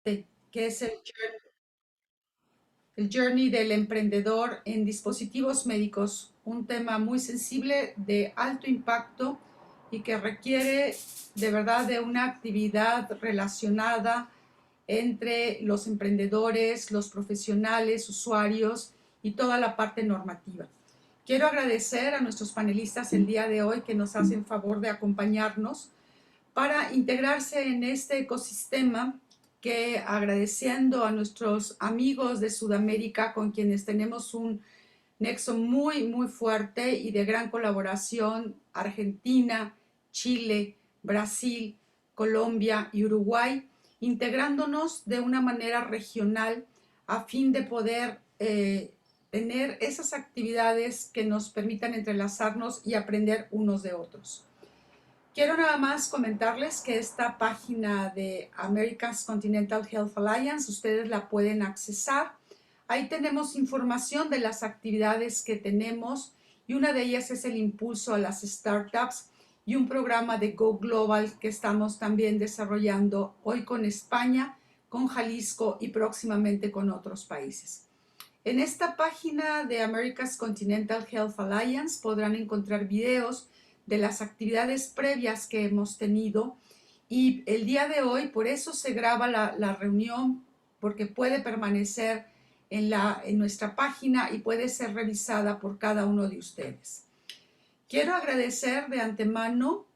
que es el Journey del Emprendedor en Dispositivos Médicos, un tema muy sensible, de alto impacto y que requiere de verdad de una actividad relacionada entre los emprendedores, los profesionales, usuarios y toda la parte normativa. Quiero agradecer a nuestros panelistas el día de hoy que nos hacen favor de acompañarnos para integrarse en este ecosistema que, agradeciendo a nuestros amigos de Sudamérica con quienes tenemos un nexo muy fuerte y de gran colaboración, Argentina, Chile, Brasil, Colombia y Uruguay, integrándonos de una manera regional a fin de poder tener esas actividades que nos permitan entrelazarnos y aprender unos de otros. Quiero nada más comentarles que esta página de America's Continental Health Alliance, ustedes la pueden accesar. Ahí tenemos información de las actividades que tenemos y una de ellas es el impulso a las startups y un programa de Go Global que estamos también desarrollando hoy con España, con Jalisco y próximamente con otros países. En esta página de America's Continental Health Alliance podrán encontrar videos de las actividades previas que hemos tenido y el día de hoy, por eso se graba la reunión, porque puede permanecer en nuestra página y puede ser revisada por cada uno de ustedes. Quiero agradecer de antemano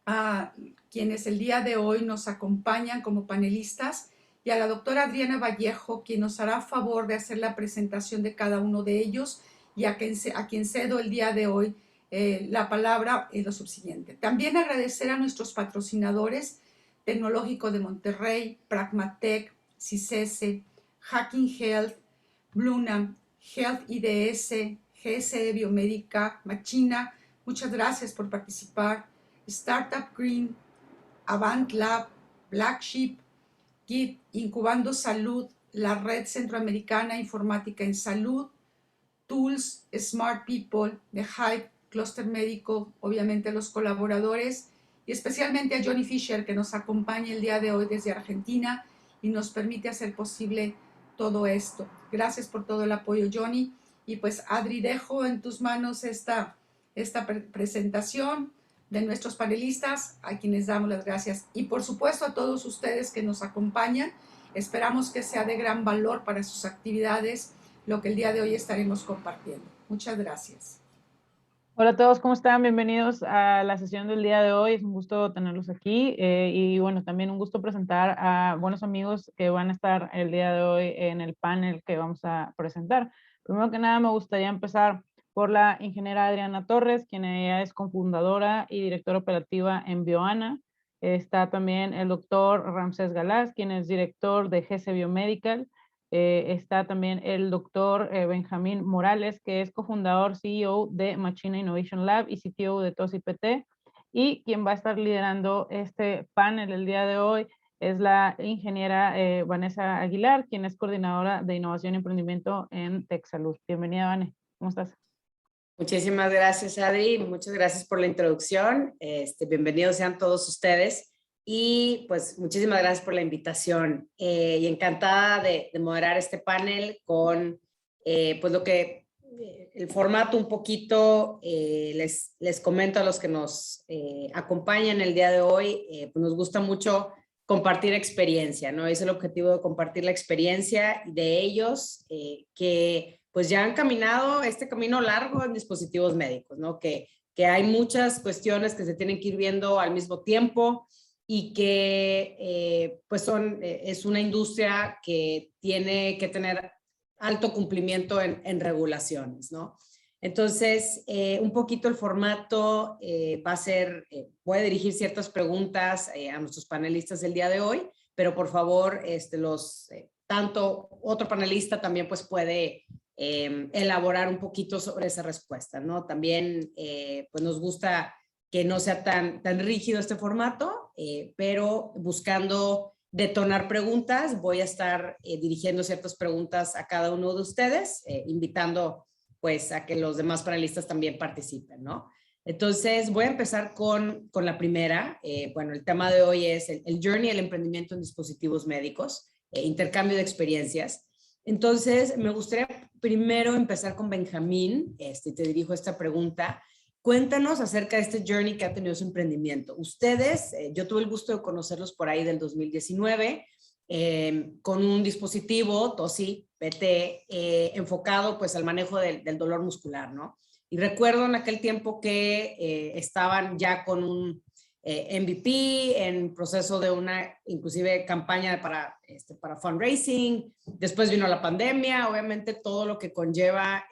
a quienes el día de hoy nos acompañan como panelistas y a la doctora Adriana Vallejo, quien nos hará favor de hacer la presentación de cada uno de ellos y a quien cedo el día de hoy la palabra en lo subsiguiente. También agradecer a nuestros patrocinadores, Tecnológico de Monterrey, Pragmatech, CICESE, Hacking Health, Blunam, Health IDS, GSE Biomédica, Machina. Muchas gracias por participar. Startup Green, Avant Lab, Black Sheep, GIT, Incubando Salud, la Red Centroamericana Informática en Salud, Tools, Smart People, The Hype, Cluster Médico, obviamente los colaboradores y especialmente a Johnny Fisher que nos acompaña el día de hoy desde Argentina y nos permite hacer posible todo esto. Gracias por todo el apoyo, Johnny. Y pues Adri, dejo en tus manos esta presentación de nuestros panelistas, a quienes damos las gracias. Y por supuesto a todos ustedes que nos acompañan. Esperamos que sea de gran valor para sus actividades lo que el día de hoy estaremos compartiendo. Muchas gracias. Hola a todos, ¿cómo están? Bienvenidos a la sesión del día de hoy. Es un gusto tenerlos aquí y bueno, también un gusto presentar a buenos amigos que van a estar el día de hoy en el panel que vamos a presentar. Primero que nada, me gustaría empezar por la ingeniera Adriana Torres, quien ella es cofundadora y directora operativa en Bioana. Está también el doctor Ramsés Galás, quien es director de GC Biomedical. Está también el doctor Benjamín Morales, que es cofundador, CEO de Machina Innovation Lab y CTO de TOS IPT. Y quien va a estar liderando este panel el día de hoy es la ingeniera Vanessa Aguilar, quien es coordinadora de innovación y emprendimiento en TechSalud. Bienvenida, Vane. ¿Cómo estás? Muchísimas gracias, Adri. Muchas gracias por la introducción. Bienvenidos sean todos ustedes. Y pues muchísimas gracias por la invitación. Y encantada de moderar este panel con pues el formato un poquito, les comento a los que nos acompañan el día de hoy, pues nos gusta mucho compartir experiencia, ¿no? Es el objetivo de compartir la experiencia de ellos que pues ya han caminado este camino largo en dispositivos médicos, ¿no? Que hay muchas cuestiones que se tienen que ir viendo al mismo tiempo y que pues es una industria que tiene que tener alto cumplimiento en regulaciones, ¿no? Entonces, un poquito el formato va a ser, voy a dirigir ciertas preguntas a nuestros panelistas el día de hoy, pero por favor, tanto otro panelista también pues puede elaborar un poquito sobre esa respuesta, ¿no? También pues nos gusta que no sea tan rígido este formato, pero buscando detonar preguntas, voy a estar dirigiendo ciertas preguntas a cada uno de ustedes, invitando pues a que los demás panelistas también participen, ¿no? Entonces, voy a empezar con la primera. Bueno, el tema de hoy es el journey, el emprendimiento en dispositivos médicos, intercambio de experiencias. Entonces, me gustaría primero empezar con Benjamín. Te dirijo esta pregunta. Cuéntanos acerca de este journey que ha tenido su emprendimiento. Ustedes, yo tuve el gusto de conocerlos por ahí del 2019, con un dispositivo, TOSI, PT, enfocado pues al manejo del dolor muscular, ¿no? Y recuerdo en aquel tiempo que estaban ya con un MVP en proceso de una inclusive campaña para fundraising. Después vino la pandemia, obviamente todo lo que conlleva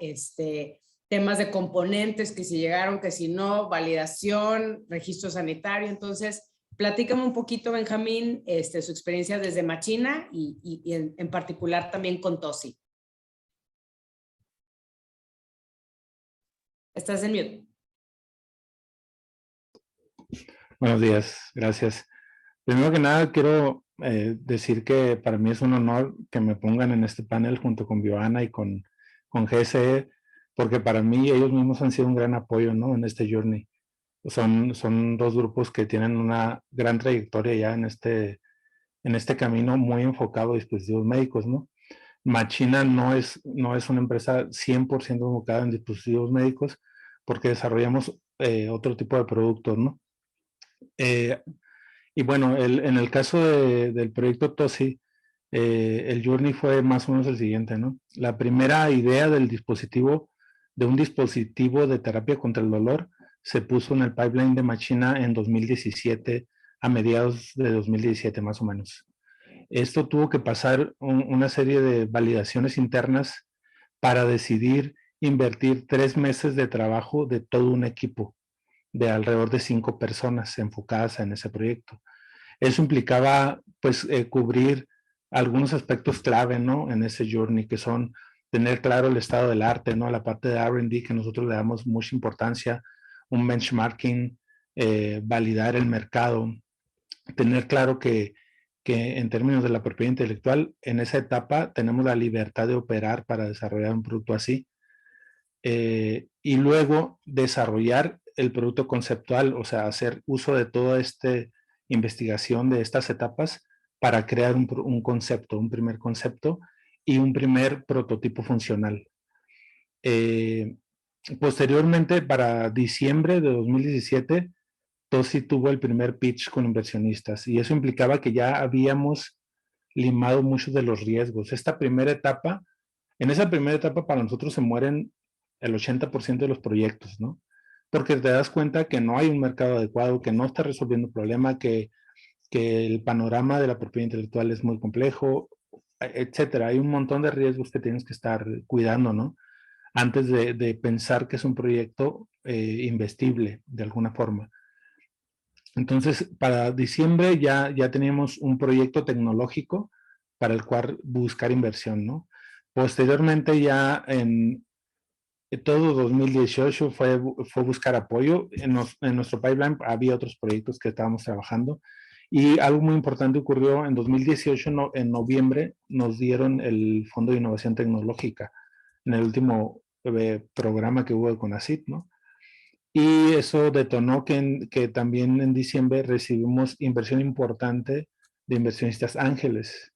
temas de componentes, que si llegaron, que si no, validación, registro sanitario. Entonces, platícame un poquito, Benjamín, su experiencia desde Machina y en particular también con TOSI. Estás en mute. Buenos días, gracias. Primero que nada, quiero decir que para mí es un honor que me pongan en este panel junto con Bioana y con GSE, porque para mí ellos mismos han sido un gran apoyo, ¿no? En este journey. Son dos grupos que tienen una gran trayectoria ya en este camino muy enfocado a dispositivos médicos, ¿no? Machina no es una empresa 100% enfocada en dispositivos médicos porque desarrollamos otro tipo de productos, ¿no? Y bueno, en el caso del proyecto TOSI, el journey fue más o menos el siguiente, ¿no? La primera idea de un dispositivo de terapia contra el dolor, se puso en el pipeline de Machina en 2017, a mediados de 2017 más o menos. Esto tuvo que pasar una serie de validaciones internas para decidir invertir 3 meses de trabajo de todo un equipo de alrededor de 5 personas enfocadas en ese proyecto. Eso implicaba, pues, cubrir algunos aspectos clave, ¿no? En ese journey, que son tener claro el estado del arte, ¿no? La parte de R&D, que nosotros le damos mucha importancia, un benchmarking, validar el mercado, tener claro que en términos de la propiedad intelectual, en esa etapa tenemos la libertad de operar para desarrollar un producto así. Y luego desarrollar el producto conceptual, o sea, hacer uso de toda esta investigación de estas etapas para crear un concepto, un primer concepto y un primer prototipo funcional. Posteriormente, para diciembre de 2017, TOSI tuvo el primer pitch con inversionistas y eso implicaba que ya habíamos limado muchos de los riesgos. En esa primera etapa para nosotros se mueren el 80% de los proyectos, ¿no? Porque te das cuenta que no hay un mercado adecuado, que no está resolviendo el problema, que el panorama de la propiedad intelectual es muy complejo, etcétera. Hay un montón de riesgos que tienes que estar cuidando, ¿no? Antes de pensar que es un proyecto investible de alguna forma. Entonces, para diciembre ya teníamos un proyecto tecnológico para el cual buscar inversión, ¿no? Posteriormente, ya en todo 2018 fue buscar apoyo. En nuestro pipeline había otros proyectos que estábamos trabajando. Y algo muy importante ocurrió en 2018, en noviembre, nos dieron el Fondo de Innovación Tecnológica en el último programa que hubo con CONACYT, ¿no? Y eso detonó que también en diciembre recibimos inversión importante de inversionistas ángeles.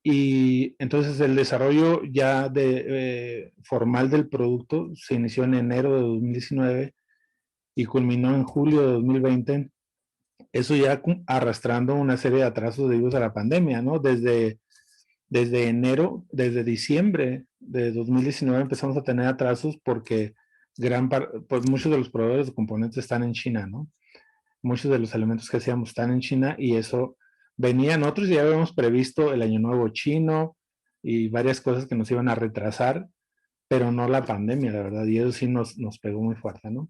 Y entonces el desarrollo ya formal del producto se inició en enero de 2019 y culminó en julio de 2020. Eso ya arrastrando una serie de atrasos debidos a la pandemia, ¿no? Desde diciembre de 2019 empezamos a tener atrasos porque pues muchos de los proveedores de componentes están en China, ¿no? Muchos de los elementos que hacíamos están en China y eso venían otros, ya habíamos previsto el Año Nuevo chino y varias cosas que nos iban a retrasar, pero no la pandemia, la verdad, y eso sí nos pegó muy fuerte, ¿no?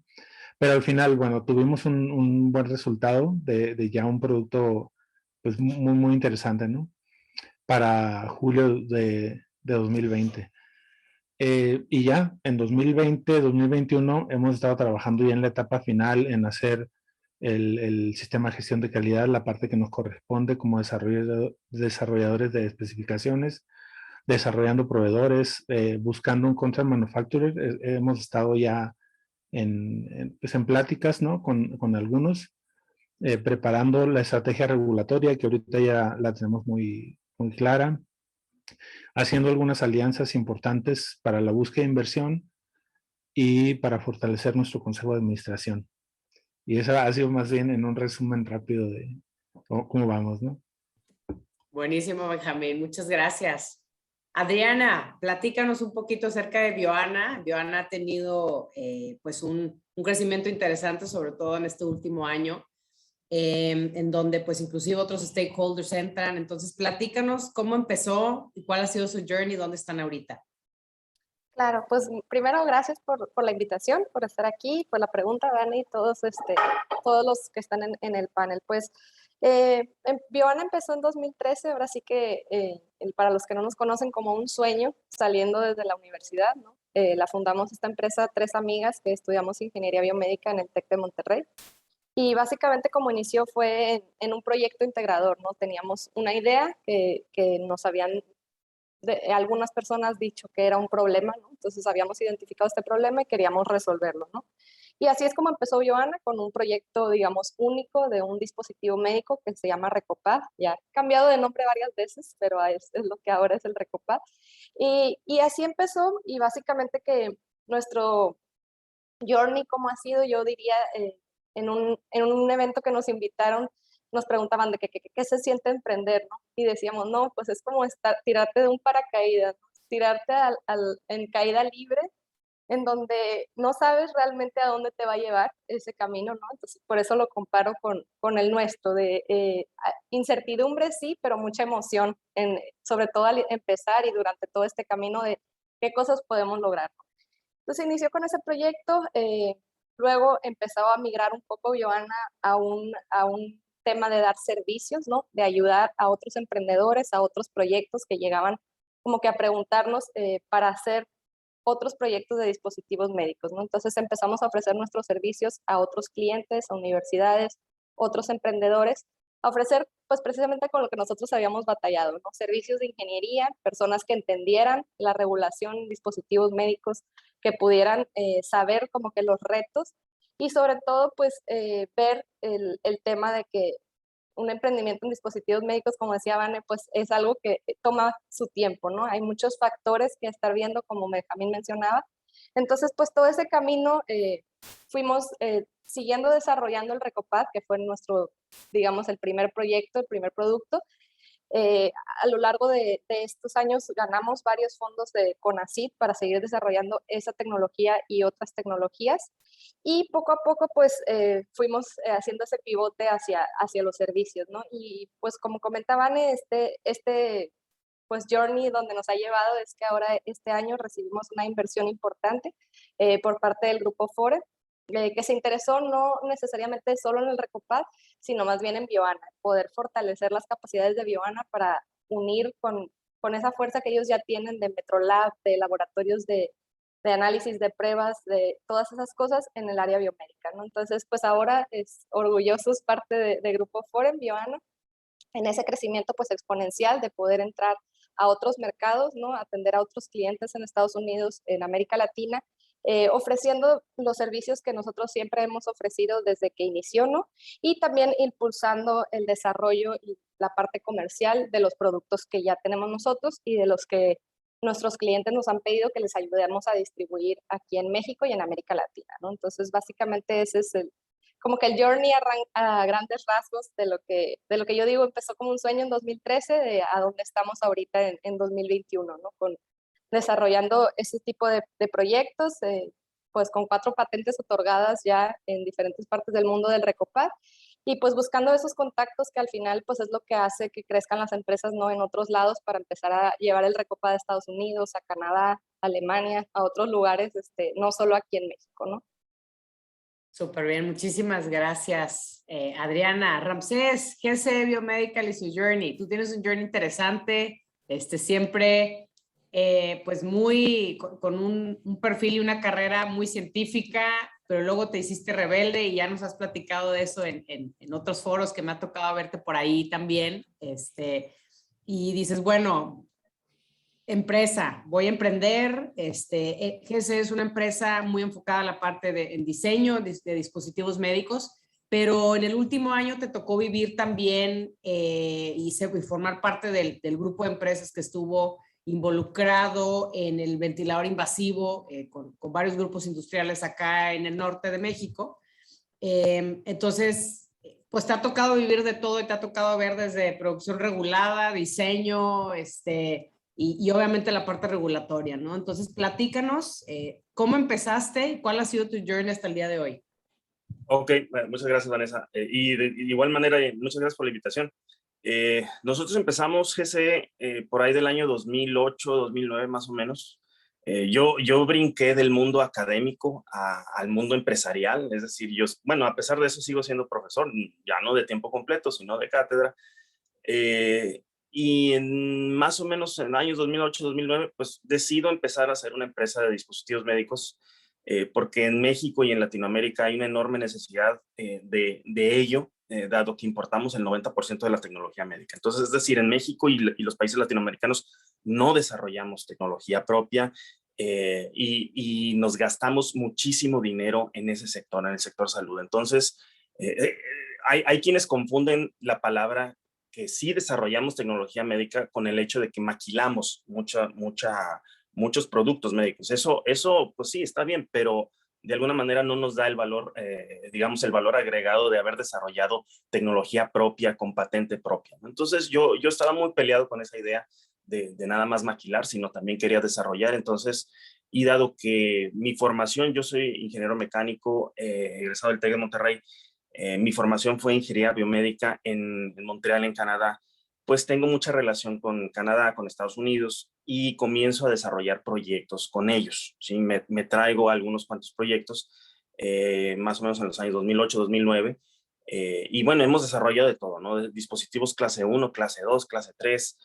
Pero al final, bueno, tuvimos un buen resultado de ya un producto pues muy, muy interesante, ¿no? Para julio de 2020. Y ya en 2020, 2021 hemos estado trabajando ya en la etapa final en hacer el sistema de gestión de calidad, la parte que nos corresponde como desarrolladores de especificaciones, desarrollando proveedores, buscando un contract manufacturer. Hemos estado ya pues en pláticas, ¿no? Con algunos, preparando la estrategia regulatoria, que ahorita ya la tenemos muy, muy clara, haciendo algunas alianzas importantes para la búsqueda de inversión y para fortalecer nuestro consejo de administración. Y eso ha sido más bien en un resumen rápido de cómo vamos, ¿no? Buenísimo, Benjamín. Muchas gracias. Adriana, platícanos un poquito acerca de Bioana. Bioana ha tenido pues un crecimiento interesante, sobre todo en este último año, en donde pues inclusive otros stakeholders entran. Entonces, platícanos cómo empezó y cuál ha sido su journey, dónde están ahorita. Claro, pues primero gracias por la invitación, por estar aquí, por la pregunta, Dani, y todos los que están en el panel. Pues Bioana empezó en 2013, ahora sí que para los que no nos conocen, como un sueño, saliendo desde la universidad, ¿no? La fundamos esta empresa, 3 amigas que estudiamos ingeniería biomédica en el TEC de Monterrey. Y básicamente como inició fue en un proyecto integrador, ¿no? Teníamos una idea que nos habían algunas personas dicho que era un problema, ¿no? Entonces habíamos identificado este problema y queríamos resolverlo, ¿no? Y así es como empezó Bioana, con un proyecto, digamos, único de un dispositivo médico que se llama Recopad. Ya ha cambiado de nombre varias veces, pero es lo que ahora es el Recopad. Y así empezó, y básicamente que nuestro journey, como ha sido, yo diría, en un evento que nos invitaron, nos preguntaban de qué se siente emprender, ¿no? Y decíamos, no, pues es como tirarte de un paracaídas, ¿no? Tirarte en caída libre, en donde no sabes realmente a dónde te va a llevar ese camino, ¿no? Entonces, por eso lo comparo con el nuestro, de incertidumbre sí, pero mucha emoción, sobre todo al empezar y durante todo este camino de qué cosas podemos lograr, ¿no? Entonces inició con ese proyecto, luego empezó a migrar un poco Bioana a un tema de dar servicios, ¿no? De ayudar a otros emprendedores, a otros proyectos que llegaban como que a preguntarnos para hacer otros proyectos de dispositivos médicos, ¿no? Entonces empezamos a ofrecer nuestros servicios a otros clientes, a universidades, otros emprendedores, a ofrecer pues precisamente con lo que nosotros habíamos batallado, ¿no? Servicios de ingeniería, personas que entendieran la regulación en dispositivos médicos, que pudieran saber como que los retos y sobre todo pues ver el tema de que un emprendimiento en dispositivos médicos, como decía Vane, pues es algo que toma su tiempo, ¿no? Hay muchos factores que estar viendo, como Benjamín mencionaba. Entonces, pues todo ese camino fuimos siguiendo desarrollando el Recopad, que fue nuestro, digamos, el primer proyecto, el primer producto. A lo largo de estos años ganamos varios fondos de CONACYT para seguir desarrollando esa tecnología y otras tecnologías. Y poco a poco, pues, fuimos haciendo ese pivote hacia los servicios, ¿no? Y pues, como comentaban, pues, journey donde nos ha llevado es que ahora este año recibimos una inversión importante por parte del Grupo Fore, que se interesó no necesariamente solo en el Recopad, sino más bien en Bioana, poder fortalecer las capacidades de Bioana para unir con esa fuerza que ellos ya tienen de Metrolab, de laboratorios de análisis de pruebas, de todas esas cosas en el área biomédica, ¿no? Entonces, pues ahora es orgullosos parte de Grupo Fore en Bioana, en ese crecimiento pues exponencial de poder entrar a otros mercados, ¿no? Atender a otros clientes en Estados Unidos, en América Latina, ofreciendo los servicios que nosotros siempre hemos ofrecido desde que inició, ¿no? Y también impulsando el desarrollo y la parte comercial de los productos que ya tenemos nosotros y de los que nuestros clientes nos han pedido que les ayudemos a distribuir aquí en México y en América Latina, ¿no? Entonces, básicamente ese es como que el journey a grandes rasgos de lo que yo digo empezó como un sueño en 2013 de a dónde estamos ahorita en 2021, ¿no? Desarrollando ese tipo de proyectos, pues con 4 patentes otorgadas ya en diferentes partes del mundo del Recopad y pues buscando esos contactos que al final pues es lo que hace que crezcan las empresas, ¿no? En otros lados para empezar a llevar el Recopad a Estados Unidos, a Canadá, a Alemania, a otros lugares, no solo aquí en México, ¿no? Súper bien, muchísimas gracias, Adriana. Ramsés, GC Biomedical y su journey. Tú tienes un journey interesante, siempre pues con un perfil y una carrera muy científica, pero luego te hiciste rebelde y ya nos has platicado de eso en otros foros que me ha tocado verte por ahí también. Y dices, bueno, empresa, voy a emprender. GSE es una empresa muy enfocada a la parte en diseño de dispositivos médicos, pero en el último año te tocó vivir también y formar parte del grupo de empresas que estuvo involucrado en el ventilador invasivo con varios grupos industriales acá en el norte de México. Entonces, pues te ha tocado vivir de todo y te ha tocado ver desde producción regulada, diseño, y obviamente la parte regulatoria, ¿no? Entonces, platícanos cómo empezaste y cuál ha sido tu journey hasta el día de hoy. Ok, bueno, muchas gracias, Vanessa. Y de igual manera, muchas gracias por la invitación. Nosotros empezamos GCE por ahí del año 2008, 2009 más o menos. Yo brinqué del mundo académico al mundo empresarial, es decir, bueno, a pesar de eso sigo siendo profesor, ya no de tiempo completo, sino de cátedra. Y más o menos en años 2008, 2009, pues decido empezar a hacer una empresa de dispositivos médicos, porque en México y en Latinoamérica hay una enorme necesidad de ello, dado que importamos el 90% de la tecnología médica. Entonces, es decir, en México y los países latinoamericanos no desarrollamos tecnología propia, y nos gastamos muchísimo dinero en ese sector, en el sector salud. Entonces, hay quienes confunden la palabra que sí desarrollamos tecnología médica con el hecho de que maquilamos muchos productos médicos. Eso, pues sí, está bien, pero de alguna manera no nos da el valor, digamos, el valor agregado de haber desarrollado tecnología propia con patente propia. Entonces, yo estaba muy peleado con esa idea de nada más maquilar, sino también quería desarrollar. Entonces, y dado que mi formación, yo soy ingeniero mecánico, egresado del TEC de Monterrey, mi formación fue ingeniería biomédica en Montreal, en Canadá, pues tengo mucha relación con Canadá, con Estados Unidos, y comienzo a desarrollar proyectos con ellos. ¿Sí? Me traigo algunos cuantos proyectos, más o menos en los años 2008, 2009, y bueno, hemos desarrollado de todo, ¿no? Dispositivos clase 1, clase 2, clase 3,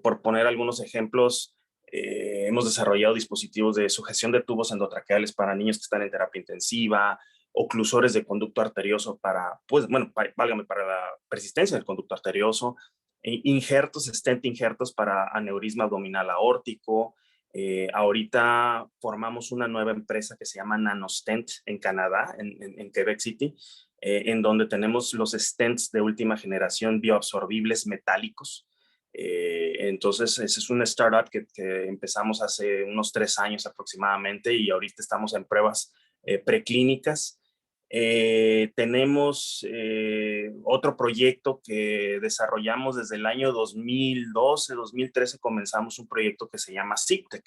por poner algunos ejemplos. Hemos desarrollado dispositivos de sujeción de tubos endotraqueales para niños que están en terapia intensiva, oclusores de conducto arterioso para, pues, bueno, válgame, para la persistencia del conducto arterioso, stent injertos para aneurisma abdominal aórtico. Ahorita formamos una nueva empresa que se llama NanoStent en Canadá, en Quebec City, en donde tenemos los stents de última generación bioabsorbibles metálicos. Entonces, ese es una startup que empezamos hace unos 3 años aproximadamente, y ahorita estamos en pruebas preclínicas. Tenemos otro proyecto que desarrollamos desde el año 2012, 2013, comenzamos un proyecto que se llama SIGTEC.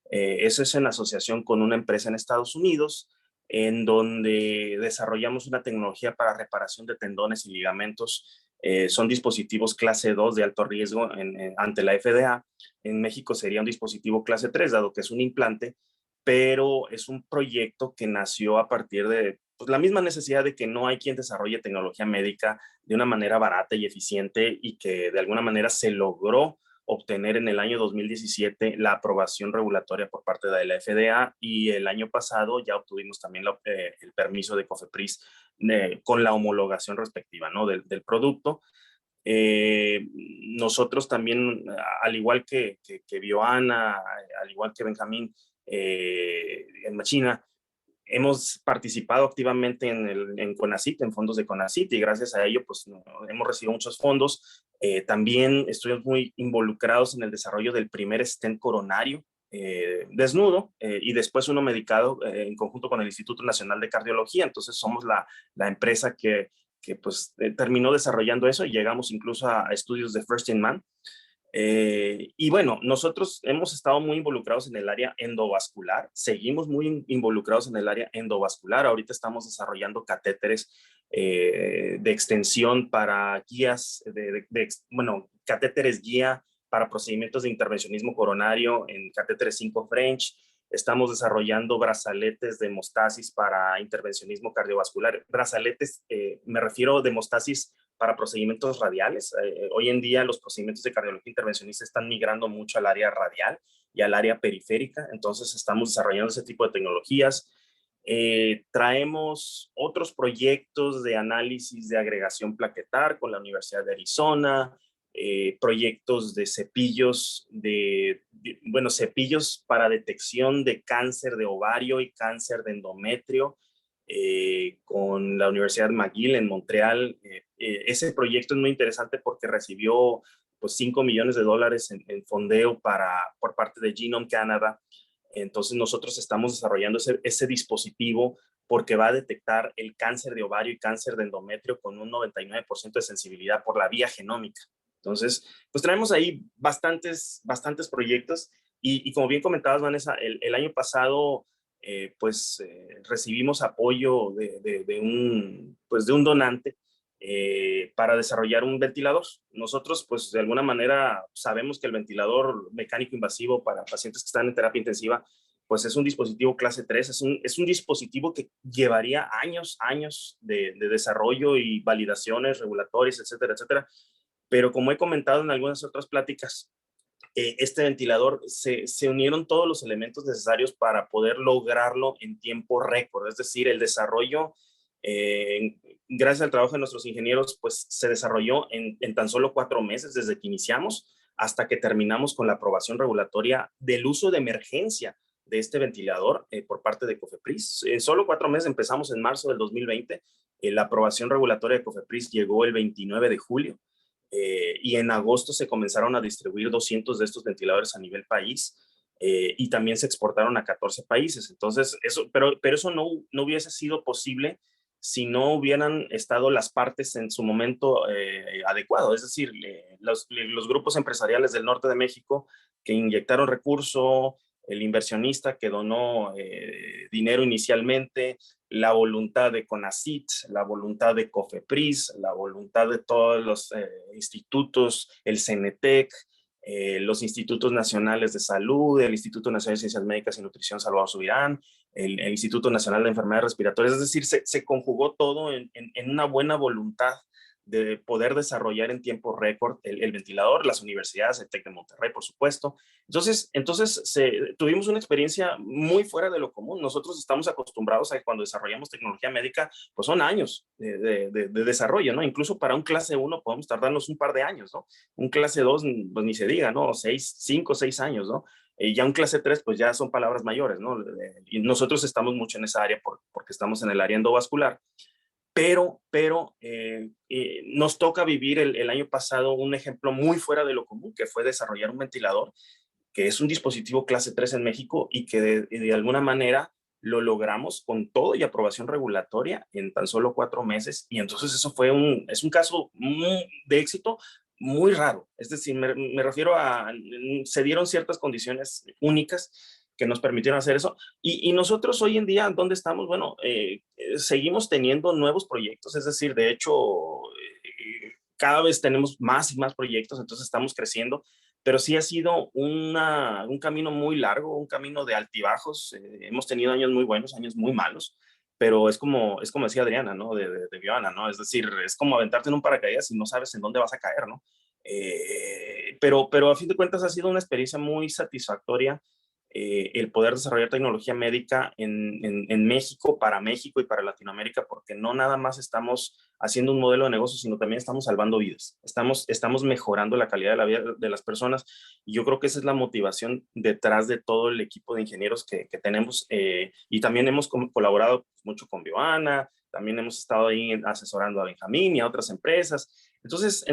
Eso es en asociación con una empresa en Estados Unidos, en donde desarrollamos una tecnología para reparación de tendones y ligamentos. Son dispositivos clase 2 de alto riesgo ante la FDA. En México sería un dispositivo clase 3, dado que es un implante, pero es un proyecto que nació a partir de pues, la misma necesidad de que no hay quien desarrolle tecnología médica de una manera barata y eficiente, y que de alguna manera se logró obtener en el año 2017 la aprobación regulatoria por parte de la FDA, y el año pasado ya obtuvimos también el permiso de COFEPRIS con la homologación respectiva, ¿no? del producto. Nosotros también, al igual que Bioana, al igual que Benjamín, en Machina, hemos participado activamente en CONACYT, en fondos de CONACYT, y gracias a ello pues hemos recibido muchos fondos. También estuvimos muy involucrados en el desarrollo del primer stent coronario desnudo, y después uno medicado en conjunto con el Instituto Nacional de Cardiología. Entonces somos la empresa que pues terminó desarrollando eso, y llegamos incluso a estudios de First in Man. Y bueno, nosotros hemos estado muy involucrados en el área endovascular, seguimos muy involucrados en el área endovascular. Ahorita estamos desarrollando catéteres de extensión para guías, bueno, catéteres guía para procedimientos de intervencionismo coronario en catéteres 5 French. Estamos desarrollando brazaletes de hemostasis para intervencionismo cardiovascular. Brazaletes, me refiero de hemostasis para procedimientos radiales. Hoy en día los procedimientos de cardiología intervencionista están migrando mucho al área radial y al área periférica. Entonces estamos desarrollando ese tipo de tecnologías. Traemos otros proyectos de análisis de agregación plaquetar con la Universidad de Arizona, proyectos de cepillos bueno, cepillos para detección de cáncer de ovario y cáncer de endometrio, con la Universidad McGill en Montreal. Ese proyecto es muy interesante porque recibió pues, $5 millones en fondeo por parte de Genome Canada. Entonces nosotros estamos desarrollando ese dispositivo porque va a detectar el cáncer de ovario y cáncer de endometrio con un 99% de sensibilidad por la vía genómica. Entonces, pues traemos ahí bastantes proyectos y como bien comentabas, Vanessa, el año pasado recibimos apoyo de un donante para desarrollar un ventilador. Nosotros, pues de alguna manera sabemos que el ventilador mecánico invasivo para pacientes que están en terapia intensiva, pues es un dispositivo clase 3, es un dispositivo que llevaría años de desarrollo y validaciones regulatorias, etcétera, etcétera. Pero como he comentado en algunas otras pláticas, este ventilador se unieron todos los elementos necesarios para poder lograrlo en tiempo récord. Es decir, el desarrollo, gracias al trabajo de nuestros ingenieros, pues se desarrolló en tan solo 4 meses desde que iniciamos hasta que terminamos con la aprobación regulatoria del uso de emergencia de este ventilador por parte de COFEPRIS. En solo 4 meses, empezamos en marzo del 2020. La aprobación regulatoria de COFEPRIS llegó el 29 de julio. Y en agosto se comenzaron a distribuir 200 de estos ventiladores a nivel país y también se exportaron a 14 países. Entonces, pero eso no hubiese sido posible si no hubieran estado las partes en su momento adecuado. Es decir, los grupos empresariales del norte de México que inyectaron recursos, el inversionista que donó dinero inicialmente, la voluntad de CONACYT, la voluntad de COFEPRIS, la voluntad de todos los institutos, el CENETEC, los institutos nacionales de salud, el Instituto Nacional de Ciencias Médicas y Nutrición Salvador Subirán, el Instituto Nacional de Enfermedades Respiratorias. Es decir, se conjugó todo en una buena voluntad de poder desarrollar en tiempo récord el ventilador, las universidades, el TEC de Monterrey, por supuesto. Entonces tuvimos una experiencia muy fuera de lo común. Nosotros estamos acostumbrados a que cuando desarrollamos tecnología médica, pues son años de desarrollo, ¿no? Incluso para un clase 1 podemos tardarnos un par de años, ¿no? Un clase 2, pues ni se diga, ¿no? 5 o 6 años, ¿no? Ya un clase 3, pues ya son palabras mayores, ¿no? Y nosotros estamos mucho en esa área porque estamos en el área endovascular. Pero nos toca vivir el año pasado un ejemplo muy fuera de lo común, que fue desarrollar un ventilador, que es un dispositivo clase 3 en México y que de alguna manera lo logramos con todo y aprobación regulatoria en tan solo 4 meses. Y entonces eso es un caso de éxito muy raro. Es decir, me refiero se dieron ciertas condiciones únicas que nos permitieron hacer eso. Y nosotros hoy en día, ¿dónde estamos? Bueno, seguimos teniendo nuevos proyectos, es decir, de hecho, cada vez tenemos más y más proyectos, entonces estamos creciendo, pero sí ha sido un camino muy largo, un camino de altibajos. Hemos tenido años muy buenos, años muy malos, pero es como decía Adriana, ¿no? De Bioana, ¿no? Es decir, es como aventarte en un paracaídas y no sabes en dónde vas a caer, ¿no? Pero a fin de cuentas ha sido una experiencia muy satisfactoria el poder desarrollar tecnología médica en México y para Latinoamérica, porque no nada más estamos haciendo un modelo de negocio, sino también estamos salvando vidas. Estamos mejorando la calidad de la vida de las personas y yo creo que esa es la motivación detrás de todo el equipo de ingenieros que tenemos y también hemos colaborado mucho con Bioana, también hemos estado ahí asesorando a Benjamín y a otras empresas. Entonces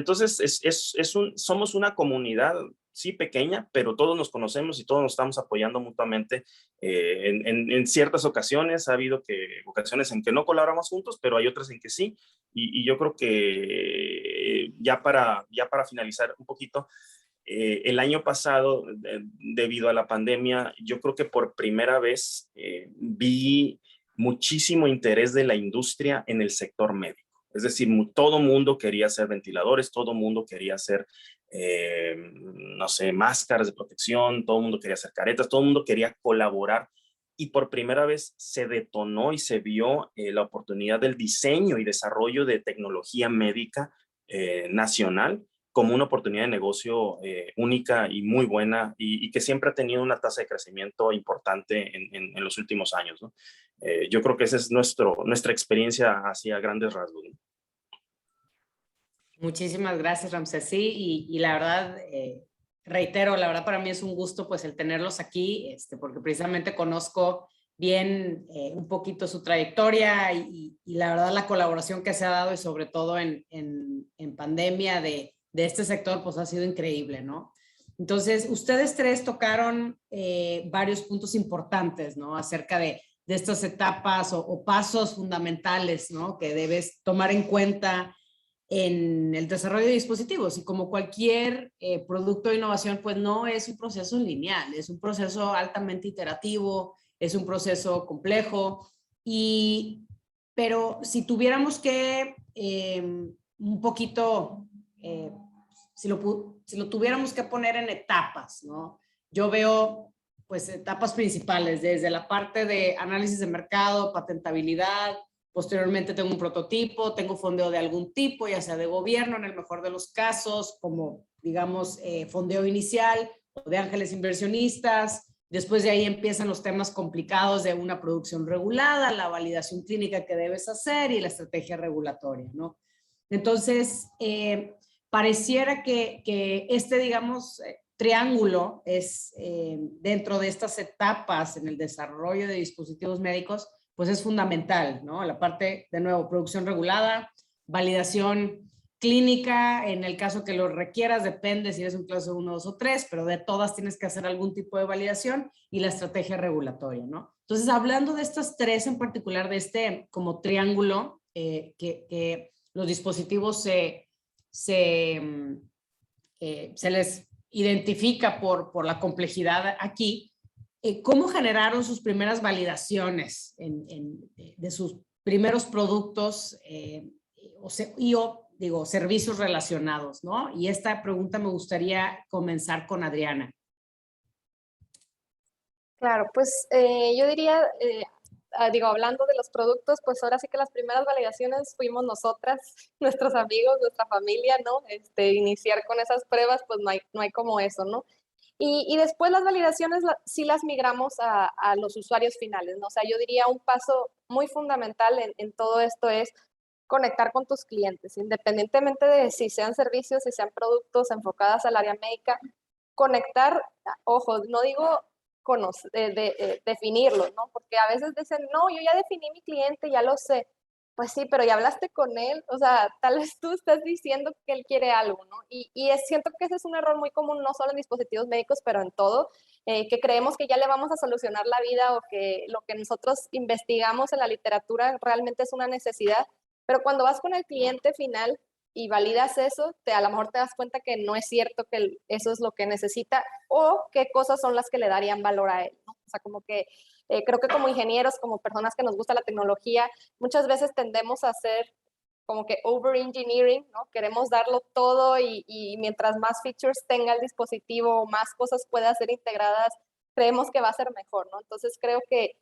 somos una comunidad, sí, pequeña, pero todos nos conocemos y todos nos estamos apoyando mutuamente. En ciertas ocasiones ha habido ocasiones en que no colaboramos juntos, pero hay otras en que sí. Y yo creo que ya para finalizar un poquito, el año pasado, debido a la pandemia, yo creo que por primera vez vi muchísimo interés de la industria en el sector médico. Es decir, todo mundo quería hacer ventiladores, todo mundo quería hacer, no sé, máscaras de protección, todo mundo quería hacer caretas, todo mundo quería colaborar. Y por primera vez se detonó y se vio la oportunidad del diseño y desarrollo de tecnología médica nacional como una oportunidad de negocio única y muy buena y que siempre ha tenido una tasa de crecimiento importante en los últimos años, ¿no? Yo creo que esa es nuestra experiencia hacia grandes rasgos, ¿no? Muchísimas gracias, Ramsés. Sí, y la verdad, reitero, la verdad para mí es un gusto pues el tenerlos aquí, porque precisamente conozco bien un poquito su trayectoria y la verdad la colaboración que se ha dado y sobre todo en pandemia de este sector pues ha sido increíble, ¿no? Entonces, ustedes tres tocaron varios puntos importantes, ¿no? Acerca de estas etapas o pasos fundamentales, ¿no? Que debes tomar en cuenta en el desarrollo de dispositivos. Y como cualquier producto de innovación, pues no es un proceso lineal, es un proceso altamente iterativo, es un proceso complejo. Pero si tuviéramos que un poquito, si lo tuviéramos que poner en etapas, ¿no? Yo veo pues etapas principales, desde la parte de análisis de mercado, patentabilidad, posteriormente tengo un prototipo, tengo fondeo de algún tipo, ya sea de gobierno en el mejor de los casos, como digamos fondeo inicial o de ángeles inversionistas. Después de ahí empiezan los temas complicados de una producción regulada, la validación clínica que debes hacer y la estrategia regulatoria, ¿no? Entonces, pareciera que digamos, triángulo es dentro de estas etapas en el desarrollo de dispositivos médicos, pues es fundamental, ¿no? La parte, de nuevo, producción regulada, validación clínica, en el caso que lo requieras, depende si eres un clase 1, 2 o 3, pero de todas tienes que hacer algún tipo de validación y la estrategia regulatoria, ¿no? Entonces, hablando de estas tres en particular, de este como triángulo, que los dispositivos se les identifica por la complejidad aquí, ¿cómo generaron sus primeras validaciones de sus primeros productos digo, servicios relacionados, ¿no? Y esta pregunta me gustaría comenzar con Adriana. Claro, pues yo diría, digo, hablando de los productos, pues ahora sí que las primeras validaciones fuimos nosotras, nuestros amigos, nuestra familia, ¿no? Iniciar con esas pruebas, pues no hay como eso, ¿no? Y después las validaciones sí las migramos a los usuarios finales, ¿no? O sea, yo diría un paso muy fundamental en todo esto es conectar con tus clientes, independientemente de si sean servicios, si sean productos enfocados al área médica, conectar, ojo, no digo definirlo, ¿no? Porque a veces dicen, no, yo ya definí mi cliente, ya lo sé. Pues sí, pero ya hablaste con él, o sea, tal vez tú estás diciendo que él quiere algo, ¿no? Siento que ese es un error muy común, no solo en dispositivos médicos, pero en todo, que creemos que ya le vamos a solucionar la vida o que lo que nosotros investigamos en la literatura realmente es una necesidad, pero cuando vas con el cliente final y validas eso, a lo mejor te das cuenta que no es cierto que eso es lo que necesita o qué cosas son las que le darían valor a él, ¿no? O sea, como que creo que como ingenieros, como personas que nos gusta la tecnología, muchas veces tendemos a hacer como que over-engineering, ¿no? Queremos darlo todo y mientras más features tenga el dispositivo, más cosas pueda ser integradas, creemos que va a ser mejor, ¿no? Entonces creo que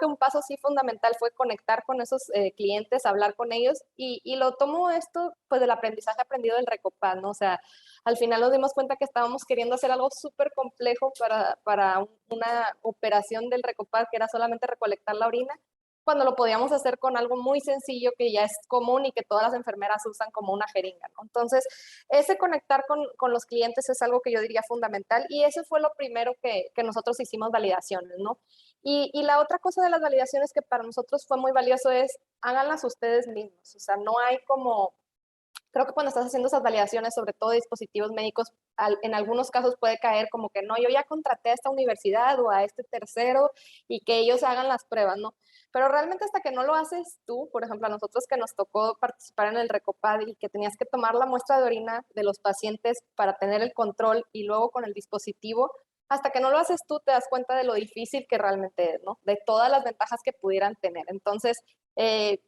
un paso sí fundamental fue conectar con esos clientes, hablar con ellos y lo tomo esto pues del aprendizaje aprendido del Recopad, ¿no? O sea, al final nos dimos cuenta que estábamos queriendo hacer algo súper complejo para una operación del Recopad que era solamente recolectar la orina, cuando lo podíamos hacer con algo muy sencillo que ya es común y que todas las enfermeras usan como una jeringa, ¿no? Entonces, ese conectar con los clientes es algo que yo diría fundamental y eso fue lo primero que nosotros hicimos validaciones, ¿no? Y la otra cosa de las validaciones que para nosotros fue muy valioso es háganlas ustedes mismos, o sea, no hay como, creo que cuando estás haciendo esas validaciones, sobre todo de dispositivos médicos, en algunos casos puede caer como que no, yo ya contraté a esta universidad o a este tercero y que ellos hagan las pruebas, ¿no? Pero realmente hasta que no lo haces tú, por ejemplo, a nosotros que nos tocó participar en el Recopad y que tenías que tomar la muestra de orina de los pacientes para tener el control y luego con el dispositivo, hasta que no lo haces tú te das cuenta de lo difícil que realmente es, ¿no? De todas las ventajas que pudieran tener. Entonces,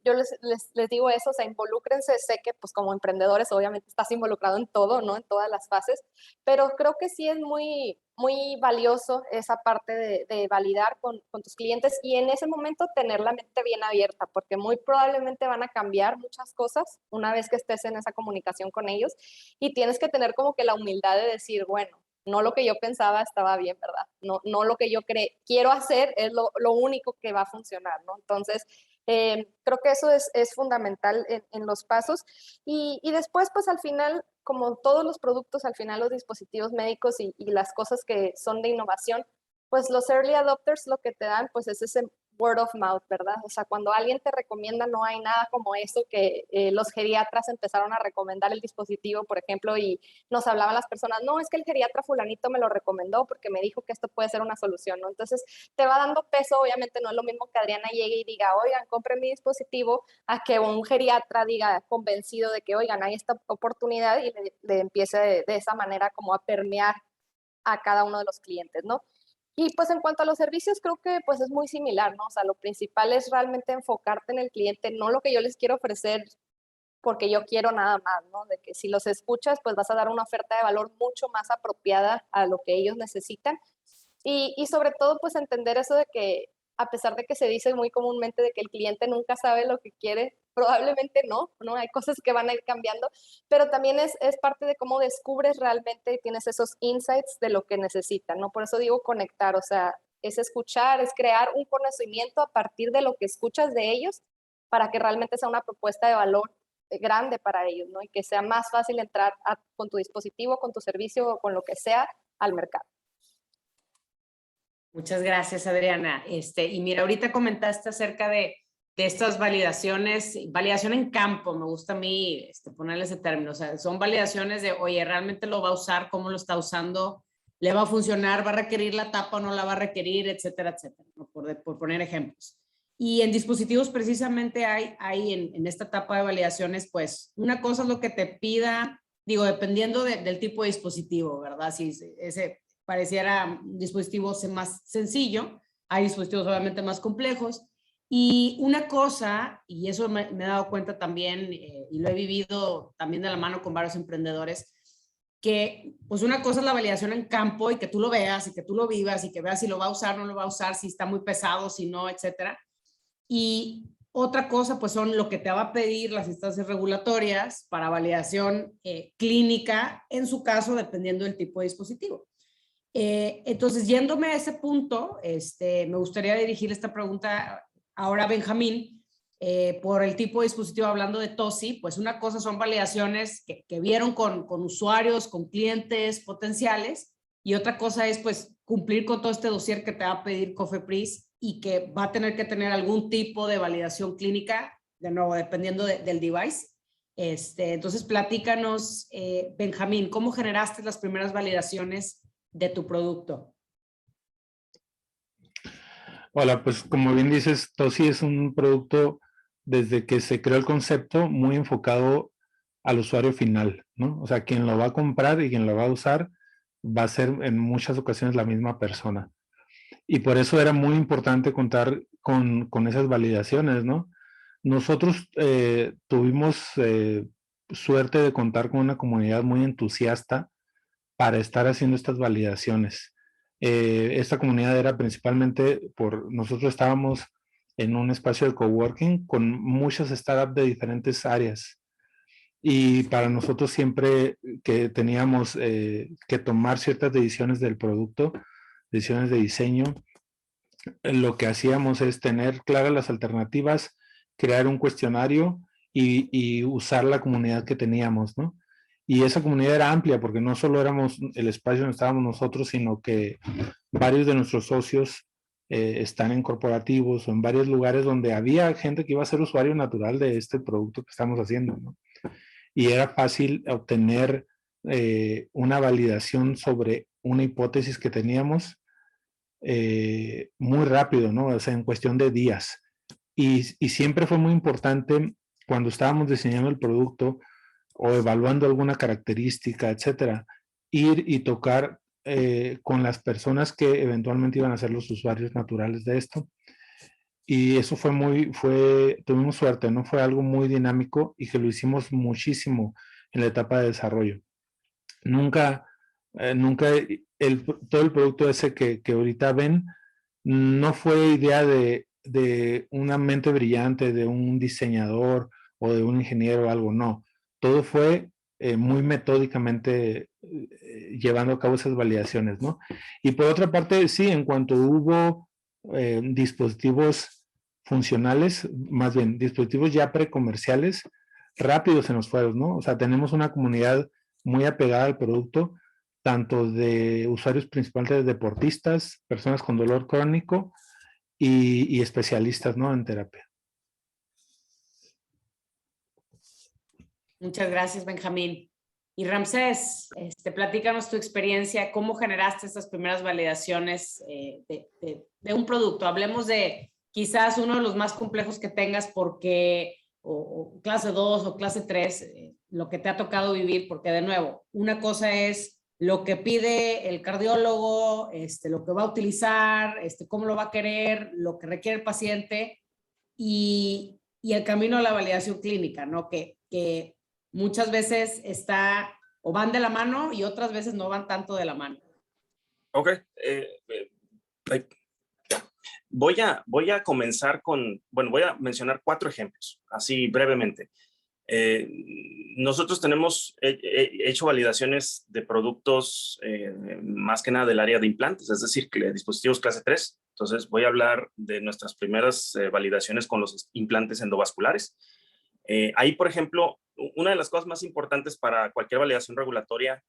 yo les digo eso, o sea, involúcrense, sé que pues como emprendedores obviamente estás involucrado en todo, ¿no? En todas las fases, pero creo que sí es muy, muy valioso esa parte de validar con tus clientes y en ese momento tener la mente bien abierta, porque muy probablemente van a cambiar muchas cosas una vez que estés en esa comunicación con ellos y tienes que tener como que la humildad de decir, bueno, no lo que yo pensaba estaba bien, ¿verdad? No lo que yo quiero hacer es lo único que va a funcionar, ¿no? Entonces, creo que eso es fundamental en los pasos. Y después, pues al final, como todos los productos, al final los dispositivos médicos y las cosas que son de innovación, pues los early adopters lo que te dan pues es ese word of mouth, ¿verdad? O sea, cuando alguien te recomienda, no hay nada como eso que los geriatras empezaron a recomendar el dispositivo, por ejemplo, y nos hablaban las personas, no, es que el geriatra fulanito me lo recomendó porque me dijo que esto puede ser una solución, ¿no? Entonces, te va dando peso, obviamente no es lo mismo que Adriana llegue y diga, oigan, compren mi dispositivo, a que un geriatra diga convencido de que, oigan, hay esta oportunidad y le empiece de esa manera como a permear a cada uno de los clientes, ¿no? Y pues en cuanto a los servicios, creo que pues es muy similar, ¿no? O sea, lo principal es realmente enfocarte en el cliente, no lo que yo les quiero ofrecer porque yo quiero nada más, ¿no? De que si los escuchas, pues vas a dar una oferta de valor mucho más apropiada a lo que ellos necesitan. Y sobre todo, pues entender eso de que a pesar de que se dice muy comúnmente de que el cliente nunca sabe lo que quiere, probablemente no, ¿no? Hay cosas que van a ir cambiando, pero también es parte de cómo descubres realmente y tienes esos insights de lo que necesitan, ¿no? Por eso digo conectar, o sea, es escuchar, es crear un conocimiento a partir de lo que escuchas de ellos para que realmente sea una propuesta de valor grande para ellos, ¿no? Y que sea más fácil entrar con tu dispositivo, con tu servicio o con lo que sea al mercado. Muchas gracias, Adriana. Y mira, ahorita comentaste acerca de estas validaciones, validación en campo, me gusta a mí ponerle ese término, o sea, son validaciones de, oye, ¿realmente lo va a usar? ¿Cómo lo está usando? ¿Le va a funcionar? ¿Va a requerir la tapa o no la va a requerir? Etcétera, etcétera, ¿no? Por poner ejemplos. Y en dispositivos precisamente hay en esta etapa de validaciones, pues, una cosa es lo que te pida, digo, dependiendo del tipo de dispositivo, ¿verdad? Si ese pareciera un dispositivo más sencillo, hay dispositivos obviamente más complejos. Y una cosa, y eso me he dado cuenta también, y lo he vivido también de la mano con varios emprendedores, que pues una cosa es la validación en campo y que tú lo veas y que tú lo vivas y que veas si lo va a usar, no lo va a usar, si está muy pesado, si no, etcétera. Y otra cosa pues son lo que te va a pedir las instancias regulatorias para validación clínica, en su caso, dependiendo del tipo de dispositivo. Entonces, yéndome a ese punto, me gustaría dirigir esta pregunta ahora a Benjamín, por el tipo de dispositivo, hablando de TOSI, pues una cosa son validaciones que vieron con usuarios, con clientes potenciales, y otra cosa es pues cumplir con todo este dossier que te va a pedir COFEPRIS y que va a tener que tener algún tipo de validación clínica, de nuevo, dependiendo del device. Entonces, platícanos, Benjamín, ¿cómo generaste las primeras validaciones de tu producto? Hola, pues como bien dices, TOSI es un producto desde que se creó el concepto muy enfocado al usuario final, ¿no? O sea, quien lo va a comprar y quien lo va a usar va a ser en muchas ocasiones la misma persona. Y por eso era muy importante contar con esas validaciones, ¿no? Nosotros tuvimos suerte de contar con una comunidad muy entusiasta para estar haciendo estas validaciones. Esta comunidad era principalmente nosotros estábamos en un espacio de coworking con muchas startups de diferentes áreas. Y para nosotros siempre que teníamos que tomar ciertas decisiones del producto, decisiones de diseño, lo que hacíamos es tener claras las alternativas, crear un cuestionario y usar la comunidad que teníamos, ¿no? Y esa comunidad era amplia porque no solo éramos el espacio donde estábamos nosotros, sino que varios de nuestros socios están en corporativos o en varios lugares donde había gente que iba a ser usuario natural de este producto que estamos haciendo, ¿no? Y era fácil obtener una validación sobre una hipótesis que teníamos muy rápido, ¿no? O sea, en cuestión de días. Y siempre fue muy importante cuando estábamos diseñando el producto o evaluando alguna característica, etcétera, ir y tocar con las personas que eventualmente iban a ser los usuarios naturales de esto. Y eso tuvimos suerte, ¿no? Fue algo muy dinámico y que lo hicimos muchísimo en la etapa de desarrollo. Nunca todo el producto ese que ahorita ven no fue idea de una mente brillante, de un diseñador o de un ingeniero o algo, no. Todo fue muy metódicamente llevando a cabo esas validaciones, ¿no? Y por otra parte, sí, en cuanto hubo dispositivos funcionales, más bien dispositivos ya precomerciales, rápido se nos fueron, ¿no? O sea, tenemos una comunidad muy apegada al producto, tanto de usuarios principalmente deportistas, personas con dolor crónico y especialistas, ¿no?, en terapia. Muchas gracias, Benjamín. Y Ramsés, platícanos tu experiencia, cómo generaste estas primeras validaciones de un producto. Hablemos de quizás uno de los más complejos que tengas porque, o clase 2 o clase 3, lo que te ha tocado vivir, porque de nuevo, una cosa es lo que pide el cardiólogo, lo que va a utilizar, cómo lo va a querer, lo que requiere el paciente y el camino a la validación clínica, ¿no? Que muchas veces está o van de la mano y otras veces no van tanto de la mano. Ok. Voy a comenzar con, bueno, voy a mencionar 4 ejemplos, así brevemente. Nosotros tenemos hecho validaciones de productos más que nada del área de implantes, es decir, dispositivos clase 3. Entonces voy a hablar de nuestras primeras validaciones con los implantes endovasculares. Ahí, por ejemplo, una de las cosas más importantes para cualquier validación regulatoria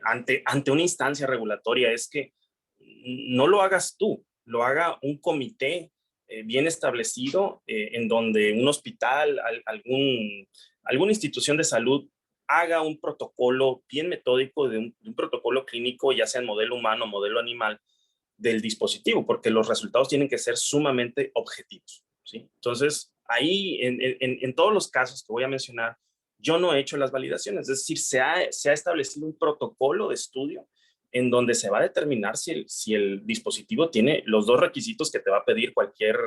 ante una instancia regulatoria es que no lo hagas tú, lo haga un comité bien establecido en donde un hospital, alguna institución de salud haga un protocolo bien metódico de un protocolo clínico, ya sea en modelo humano o modelo animal, del dispositivo, porque los resultados tienen que ser sumamente objetivos, ¿sí? Entonces, ahí, en todos los casos que voy a mencionar, yo no he hecho las validaciones, es decir, se ha establecido un protocolo de estudio en donde se va a determinar si el dispositivo tiene los 2 requisitos que te va a pedir cualquier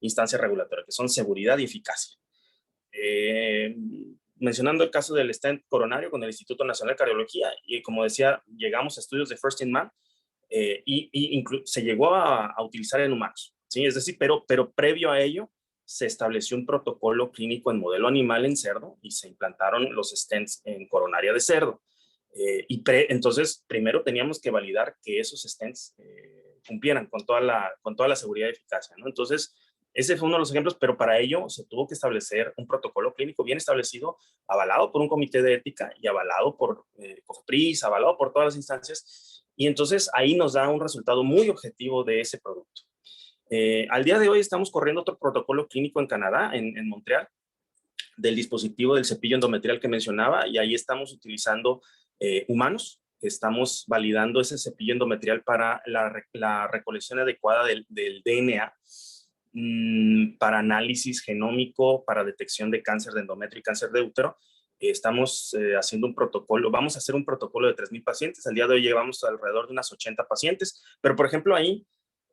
instancia regulatoria, que son seguridad y eficacia. Mencionando el caso del stent coronario con el Instituto Nacional de Cardiología, y como decía, llegamos a estudios de first in man, se llegó a utilizar en humanos, ¿sí? Es decir, pero previo a ello se estableció un protocolo clínico en modelo animal en cerdo y se implantaron los stents en coronaria de cerdo. Entonces, primero teníamos que validar que esos stents cumplieran con toda la seguridad y eficacia, ¿no? Entonces, ese fue uno de los ejemplos, pero para ello se tuvo que establecer un protocolo clínico bien establecido, avalado por un comité de ética y avalado por COFEPRIS, avalado por todas las instancias. Y entonces ahí nos da un resultado muy objetivo de ese producto. Al día de hoy estamos corriendo otro protocolo clínico en Canadá, en Montreal, del dispositivo del cepillo endometrial que mencionaba, y ahí estamos utilizando humanos. Estamos validando ese cepillo endometrial para la recolección adecuada del DNA, para análisis genómico, para detección de cáncer de endometrio y cáncer de útero. Estamos haciendo un protocolo, vamos a hacer un protocolo de 3,000 pacientes. Al día de hoy llevamos alrededor de unas 80 pacientes, pero por ejemplo ahí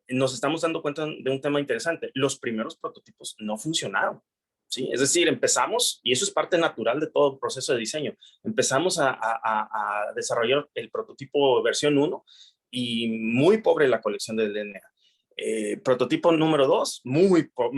nos estamos dando cuenta de un tema interesante. Los primeros prototipos no funcionaron, ¿sí? Es decir, empezamos, y eso es parte natural de todo el proceso de diseño, empezamos a desarrollar el prototipo versión 1 y muy pobre la colección del DNA. Prototipo número 2,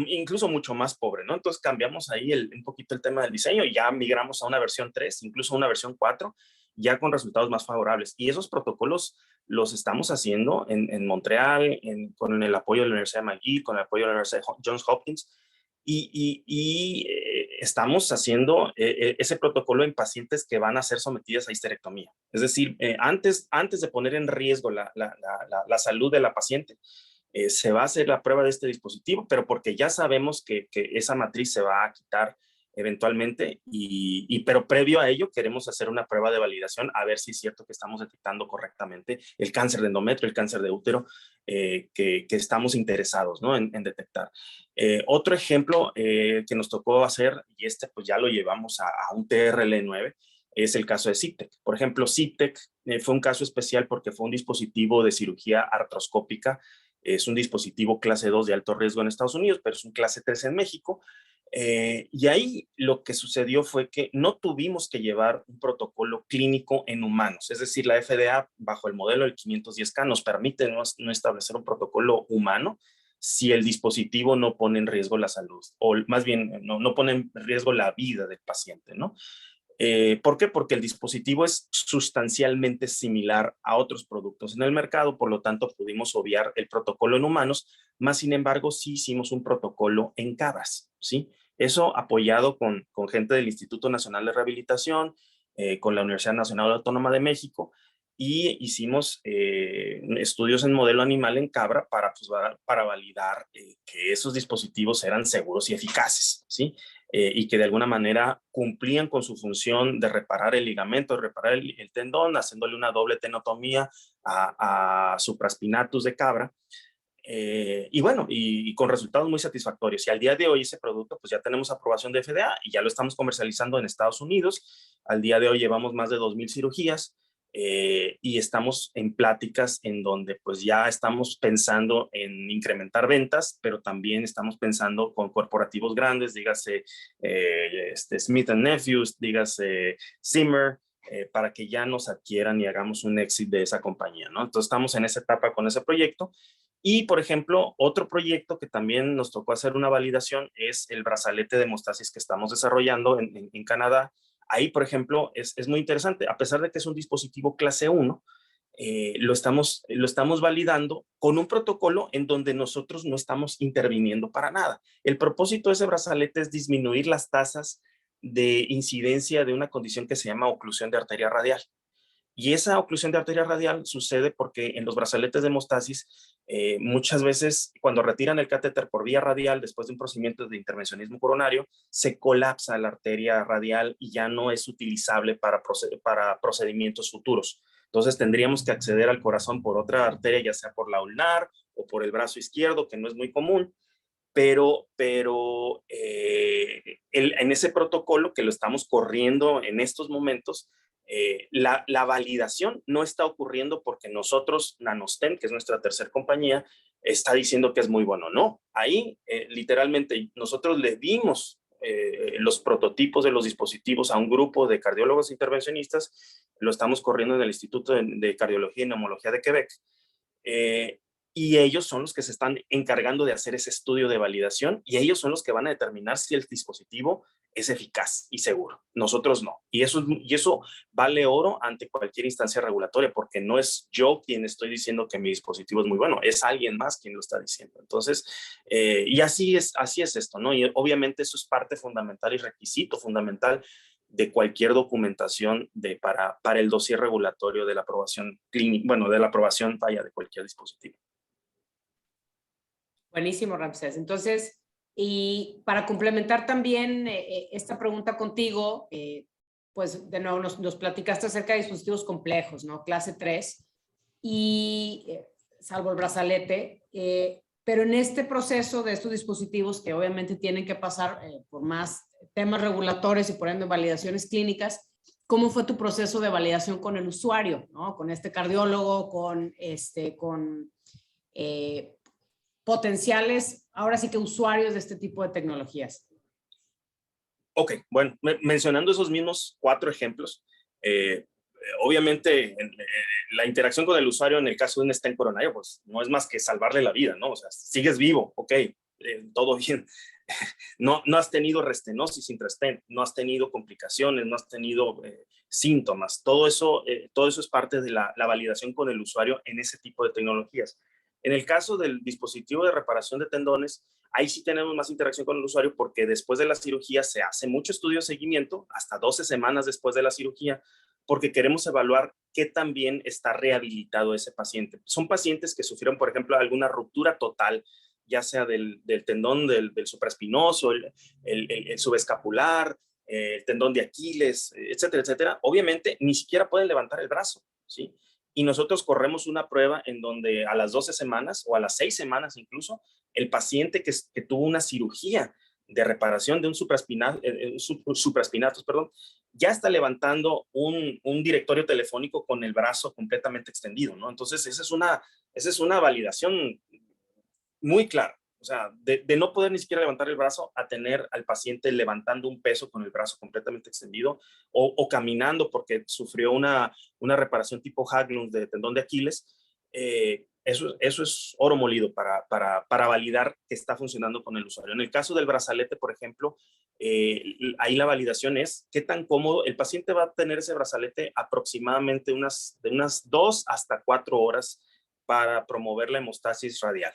incluso mucho más pobre, ¿no? Entonces cambiamos ahí un poquito el tema del diseño y ya migramos a una versión 3, incluso a una versión 4, ya con resultados más favorables. Y esos protocolos los estamos haciendo en Montreal, con el apoyo de la Universidad de McGill, con el apoyo de la Universidad de Johns Hopkins, y estamos haciendo ese protocolo en pacientes que van a ser sometidas a histerectomía. Es decir, antes de poner en riesgo la salud de la paciente, se va a hacer la prueba de este dispositivo, pero porque ya sabemos que esa matriz se va a quitar eventualmente, pero previo a ello queremos hacer una prueba de validación a ver si es cierto que estamos detectando correctamente el cáncer de endometrio, el cáncer de útero que estamos interesados, ¿no?, en detectar. Otro ejemplo que nos tocó hacer, y pues ya lo llevamos a un TRL9, es el caso de CITEC. Por ejemplo, CITEC fue un caso especial porque fue un dispositivo de cirugía artroscópica. Es un dispositivo clase 2 de alto riesgo en Estados Unidos, pero es un clase 3 en México. Y ahí lo que sucedió fue que no tuvimos que llevar un protocolo clínico en humanos. Es decir, la FDA, bajo el modelo del 510K, nos permite no establecer un protocolo humano si el dispositivo no pone en riesgo la salud, o más bien no pone en riesgo la vida del paciente, ¿no? ¿Por qué? Porque el dispositivo es sustancialmente similar a otros productos en el mercado, por lo tanto pudimos obviar el protocolo en humanos, más sin embargo sí hicimos un protocolo en cabras, ¿sí? Eso apoyado con gente del Instituto Nacional de Rehabilitación con la Universidad Nacional Autónoma de México, y hicimos estudios en modelo animal en cabra para validar que esos dispositivos eran seguros y eficaces, ¿sí? Y que de alguna manera cumplían con su función de reparar el ligamento, de reparar el tendón, haciéndole una doble tenotomía a supraspinatus de cabra. Y bueno, y con resultados muy satisfactorios. Y al día de hoy ese producto pues ya tenemos aprobación de FDA y ya lo estamos comercializando en Estados Unidos. Al día de hoy llevamos más de 2,000 cirugías y estamos en pláticas en donde pues ya estamos pensando en incrementar ventas, pero también estamos pensando con corporativos grandes, dígase Smith & Nephews, dígase Zimmer, para que ya nos adquieran y hagamos un éxito de esa compañía, ¿no? Entonces estamos en esa etapa con ese proyecto. Y, por ejemplo, otro proyecto que también nos tocó hacer una validación es el brazalete de hemostasis que estamos desarrollando en Canadá. Ahí, por ejemplo, es muy interesante. A pesar de que es un dispositivo clase 1, lo estamos validando con un protocolo en donde nosotros no estamos interviniendo para nada. El propósito de ese brazalete es disminuir las tasas de incidencia de una condición que se llama oclusión de arteria radial. Y esa oclusión de arteria radial sucede porque en los brazaletes de hemostasis, muchas veces cuando retiran el catéter por vía radial después de un procedimiento de intervencionismo coronario, se colapsa la arteria radial y ya no es utilizable para procedimientos futuros. Entonces tendríamos que acceder al corazón por otra arteria, ya sea por la ulnar o por el brazo izquierdo, que no es muy común. Pero en ese protocolo que lo estamos corriendo en estos momentos, la validación no está ocurriendo porque nosotros, Nanostem, que es nuestra tercera compañía, está diciendo que es muy bueno. No, ahí literalmente nosotros le dimos los prototipos de los dispositivos a un grupo de cardiólogos intervencionistas, lo estamos corriendo en el Instituto de Cardiología y Neumología de Quebec, y ellos son los que se están encargando de hacer ese estudio de validación y ellos son los que van a determinar si el dispositivo es eficaz y seguro. Nosotros no. Y eso vale oro ante cualquier instancia regulatoria, porque no es yo quien estoy diciendo que mi dispositivo es muy bueno, es alguien más quien lo está diciendo. Entonces, y así es esto, ¿no? Y obviamente eso es parte fundamental y requisito fundamental de cualquier documentación para el dossier regulatorio de la aprobación clínica, bueno, de la aprobación de cualquier dispositivo. Buenísimo, Ramsés. Entonces, y para complementar también esta pregunta contigo, pues de nuevo nos platicaste acerca de dispositivos complejos, ¿no? Clase 3, y salvo el brazalete, pero en este proceso de estos dispositivos que obviamente tienen que pasar por más temas regulatorios y por ende validaciones clínicas, ¿cómo fue tu proceso de validación con el usuario, ¿no? Con este cardiólogo, con potenciales, ahora sí que usuarios de este tipo de tecnologías? Ok, bueno, mencionando esos mismos 4 ejemplos, obviamente la interacción con el usuario en el caso de un stent coronario, pues no es más que salvarle la vida, ¿no? O sea, sigues vivo, ok, todo bien. No has tenido restenosis intrastent, no has tenido complicaciones, no has tenido síntomas. Todo eso es parte de la validación con el usuario en ese tipo de tecnologías. En el caso del dispositivo de reparación de tendones, ahí sí tenemos más interacción con el usuario porque después de la cirugía se hace mucho estudio de seguimiento, hasta 12 semanas después de la cirugía, porque queremos evaluar qué tan bien está rehabilitado ese paciente. Son pacientes que sufrieron, por ejemplo, alguna ruptura total, ya sea del tendón del supraespinoso, el subescapular, el tendón de Aquiles, etcétera, etcétera. Obviamente, ni siquiera pueden levantar el brazo, ¿sí? Y nosotros corremos una prueba en donde a las 12 semanas o a las 6 semanas incluso, el paciente que tuvo una cirugía de reparación de un supraespinatus, ya está levantando un directorio telefónico con el brazo completamente extendido, ¿no? Entonces, esa es una validación muy clara. O sea, de no poder ni siquiera levantar el brazo a tener al paciente levantando un peso con el brazo completamente extendido o caminando porque sufrió una reparación tipo Haglund de tendón de Aquiles. Eso es oro molido para validar que está funcionando con el usuario. En el caso del brazalete, por ejemplo, ahí la validación es qué tan cómodo. El paciente va a tener ese brazalete aproximadamente de unas 2 hasta 4 horas para promover la hemostasis radial.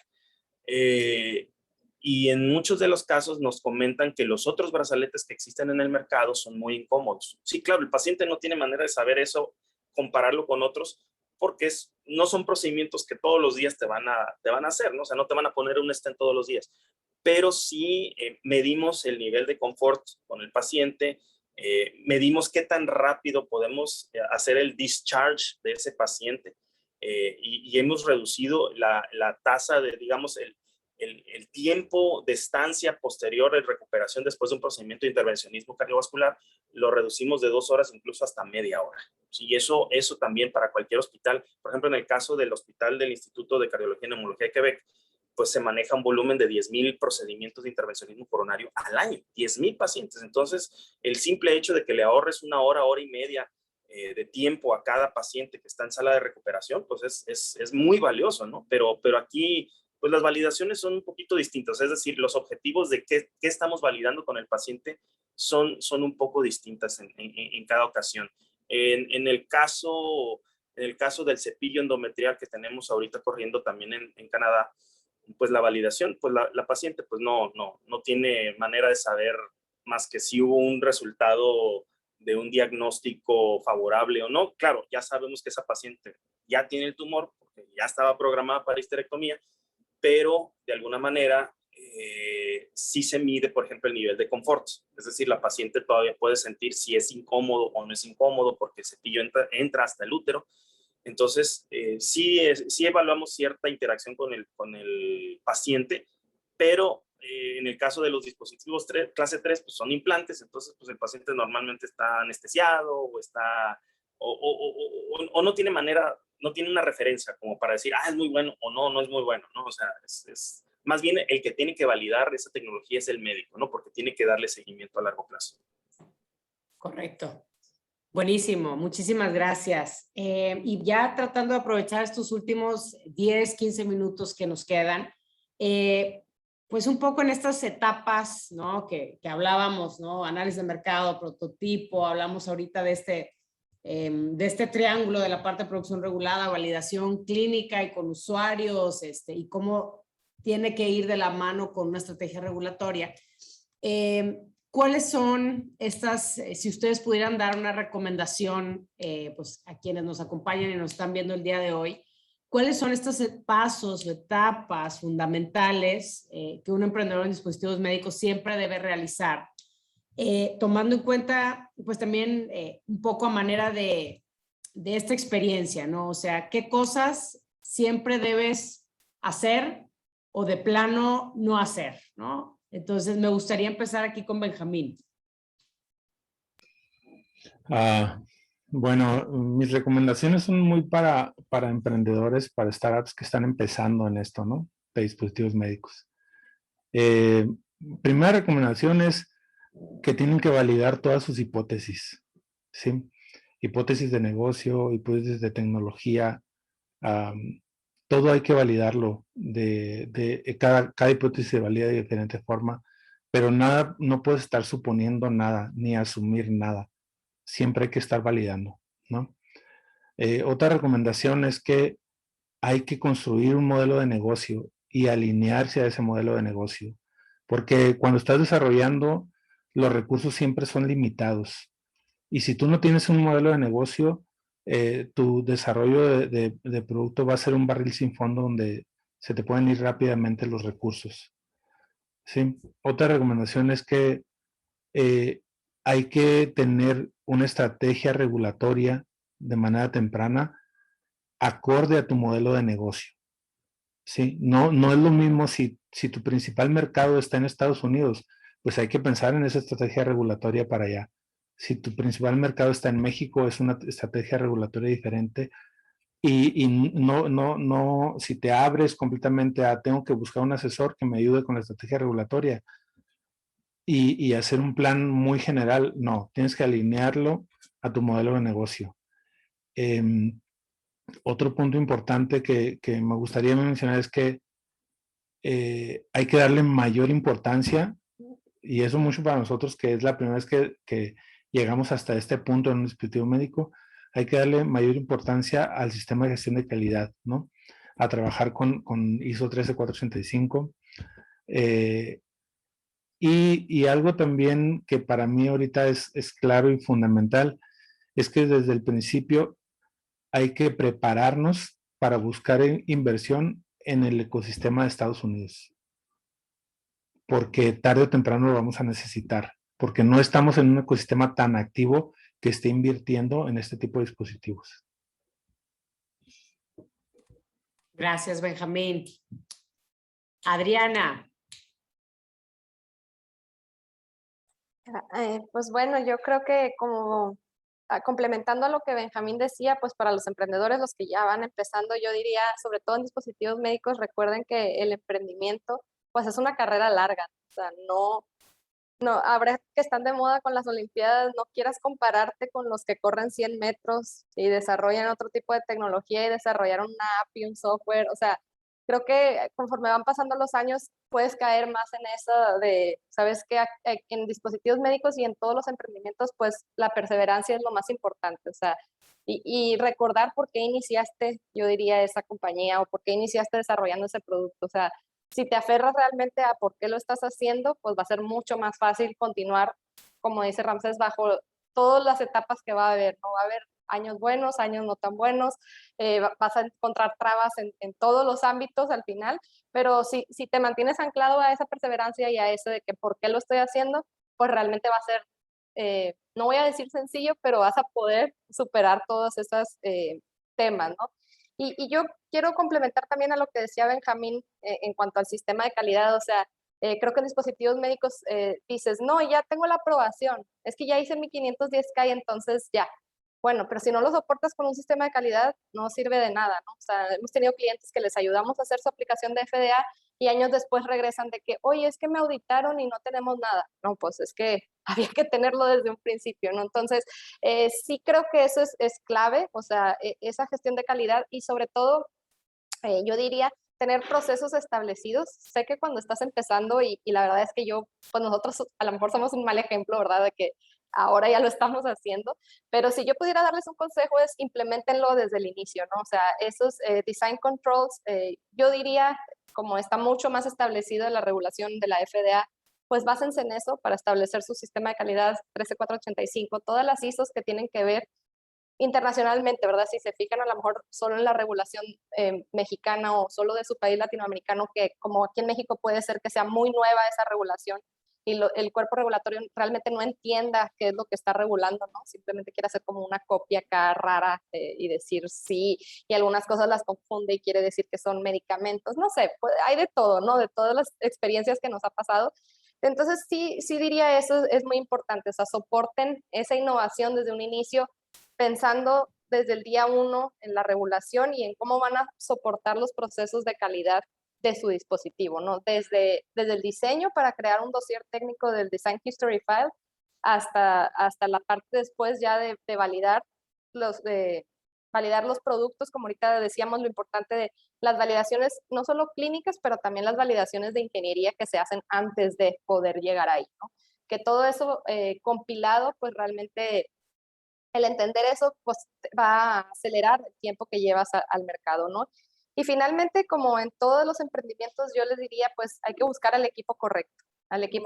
Y en muchos de los casos nos comentan que los otros brazaletes que existen en el mercado son muy incómodos. Sí, claro, el paciente no tiene manera de saber eso, compararlo con otros, porque no son procedimientos que todos los días te van a hacer, ¿no? O sea, no te van a poner un stent todos los días, pero sí medimos el nivel de confort con el paciente, medimos qué tan rápido podemos hacer el discharge de ese paciente, y hemos reducido la tasa de, digamos, el tiempo de estancia posterior de recuperación después de un procedimiento de intervencionismo cardiovascular, lo reducimos de 2 horas incluso hasta media hora. Y eso también para cualquier hospital. Por ejemplo, en el caso del hospital del Instituto de Cardiología y Neumología de Quebec, pues se maneja un volumen de 10,000 procedimientos de intervencionismo coronario al año, 10,000 pacientes. Entonces, el simple hecho de que le ahorres 1 hora, hora y media de tiempo a cada paciente que está en sala de recuperación, pues es muy valioso, ¿no? Pero aquí, pues las validaciones son un poquito distintas, es decir, los objetivos de qué estamos validando con el paciente son un poco distintas en cada ocasión. En el caso del cepillo endometrial que tenemos ahorita corriendo también en Canadá, pues la validación, pues la paciente pues no tiene manera de saber más que si hubo un resultado de un diagnóstico favorable o no. Claro, ya sabemos que esa paciente ya tiene el tumor porque ya estaba programada para histerectomía, pero de alguna manera sí se mide, por ejemplo, el nivel de confort. Es decir, la paciente todavía puede sentir si es incómodo o no es incómodo porque el cepillo entra hasta el útero. Entonces, sí evaluamos cierta interacción con el paciente, pero en el caso de los dispositivos clase 3, pues son implantes, entonces pues el paciente normalmente está anestesiado o no tiene manera, no tiene una referencia como para decir, es muy bueno o no es muy bueno, ¿no? O sea, es más bien el que tiene que validar esa tecnología es el médico, ¿no? Porque tiene que darle seguimiento a largo plazo. Correcto. Buenísimo, muchísimas gracias. Y ya tratando de aprovechar estos últimos 10, 15 minutos que nos quedan, pues un poco en estas etapas, ¿no? que hablábamos, ¿no? Análisis de mercado, prototipo, hablamos ahorita de este triángulo de la parte de producción regulada, validación clínica y con usuarios, y cómo tiene que ir de la mano con una estrategia regulatoria. ¿Cuáles son estas, si ustedes pudieran dar una recomendación, pues a quienes nos acompañan y nos están viendo el día de hoy, cuáles son estos pasos o etapas fundamentales que un emprendedor en dispositivos médicos siempre debe realizar, tomando en cuenta, pues también un poco a manera de esta experiencia, ¿no? O sea, ¿qué cosas siempre debes hacer o de plano no hacer, ¿no? Entonces, me gustaría empezar aquí con Benjamín. Bueno, mis recomendaciones son muy para emprendedores, para startups que están empezando en esto, ¿no? De dispositivos médicos. Primera recomendación es que tienen que validar todas sus hipótesis, ¿sí? Hipótesis de negocio, hipótesis de tecnología, todo hay que validarlo. Cada hipótesis se valida de diferente forma, pero nada, no puedes estar suponiendo nada, ni asumir nada. Siempre hay que estar validando, ¿no? Otra recomendación es que hay que construir un modelo de negocio y alinearse a ese modelo de negocio, porque cuando estás desarrollando, los recursos siempre son limitados. Y si tú no tienes un modelo de negocio, tu desarrollo de producto va a ser un barril sin fondo donde se te pueden ir rápidamente los recursos. ¿Sí? Otra recomendación es que hay que tener una estrategia regulatoria de manera temprana acorde a tu modelo de negocio. ¿Sí? No es lo mismo si tu principal mercado está en Estados Unidos, pues hay que pensar en esa estrategia regulatoria para allá. Si tu principal mercado está en México, es una estrategia regulatoria diferente. Y no, si te abres completamente a tengo que buscar un asesor que me ayude con la estrategia regulatoria y hacer un plan muy general, no, tienes que alinearlo a tu modelo de negocio. Otro punto importante que me gustaría mencionar es que hay que darle mayor importancia, y eso mucho para nosotros, que es la primera vez que llegamos hasta este punto en un dispositivo médico, hay que darle mayor importancia al sistema de gestión de calidad, ¿no? A trabajar con ISO 13485, Y algo también que para mí ahorita es claro y fundamental es que desde el principio hay que prepararnos para buscar inversión en el ecosistema de Estados Unidos, porque tarde o temprano lo vamos a necesitar, porque no estamos en un ecosistema tan activo que esté invirtiendo en este tipo de dispositivos. Gracias, Benjamín. Adriana. Pues bueno, yo creo que como complementando a lo que Benjamín decía, pues para los emprendedores, los que ya van empezando, yo diría, sobre todo en dispositivos médicos, recuerden que el emprendimiento, pues es una carrera larga, o sea, no, habrá que están de moda con las Olimpiadas, no quieras compararte con los que corren 100 metros y desarrollan otro tipo de tecnología y desarrollaron una app y un software, o sea, creo que conforme van pasando los años puedes caer más en eso de, sabes que en dispositivos médicos y en todos los emprendimientos, pues la perseverancia es lo más importante, o sea, y recordar por qué iniciaste, yo diría, esa compañía o por qué iniciaste desarrollando ese producto, o sea, si te aferras realmente a por qué lo estás haciendo, pues va a ser mucho más fácil continuar, como dice Ramsés, bajo todas las etapas que va a haber, ¿no? Va a haber años buenos, años no tan buenos, vas a encontrar trabas en todos los ámbitos al final, pero si te mantienes anclado a esa perseverancia y a eso de que por qué lo estoy haciendo, pues realmente va a ser, no voy a decir sencillo, pero vas a poder superar todos esos temas, ¿no? Y yo quiero complementar también a lo que decía Benjamín en cuanto al sistema de calidad, o sea, creo que en dispositivos médicos dices, no, ya tengo la aprobación, es que ya hice mi 510K y entonces ya. Bueno, pero si no lo soportas con un sistema de calidad, no sirve de nada, ¿no? O sea, hemos tenido clientes que les ayudamos a hacer su aplicación de FDA y años después regresan de que, oye, es que me auditaron y no tenemos nada. No, pues es que había que tenerlo desde un principio, ¿no? Entonces, sí creo que eso es clave, o sea, esa gestión de calidad y sobre todo, yo diría, tener procesos establecidos. Sé que cuando estás empezando y la verdad es que yo, pues nosotros a lo mejor somos un mal ejemplo, ¿verdad? De que ahora ya lo estamos haciendo, pero si yo pudiera darles un consejo es implementenlo desde el inicio, ¿no? O sea, esos design controls, yo diría, como está mucho más establecido en la regulación de la FDA, pues básense en eso para establecer su sistema de calidad 13485, todas las ISOs que tienen que ver internacionalmente, ¿verdad? Si se fijan a lo mejor solo en la regulación mexicana o solo de su país latinoamericano, que como aquí en México puede ser que sea muy nueva esa regulación y el cuerpo regulatorio realmente no entienda qué es lo que está regulando, ¿no? Simplemente quiere hacer como una copia acá rara y decir sí, y algunas cosas las confunde y quiere decir que son medicamentos, no sé, pues hay de todo, ¿no? De todas las experiencias que nos ha pasado. Entonces sí diría eso es muy importante, o sea, soporten esa innovación desde un inicio, pensando desde el día 1 en la regulación y en cómo van a soportar los procesos de calidad de su dispositivo, ¿no? Desde el diseño para crear un dossier técnico del Design History File hasta la parte después ya de validar los productos, como ahorita decíamos, lo importante de las validaciones, no solo clínicas, pero también las validaciones de ingeniería que se hacen antes de poder llegar ahí, ¿no? Que todo eso compilado, pues realmente el entender eso pues va a acelerar el tiempo que llevas al mercado, ¿no? Y finalmente, como en todos los emprendimientos, yo les diría, pues hay que buscar al equipo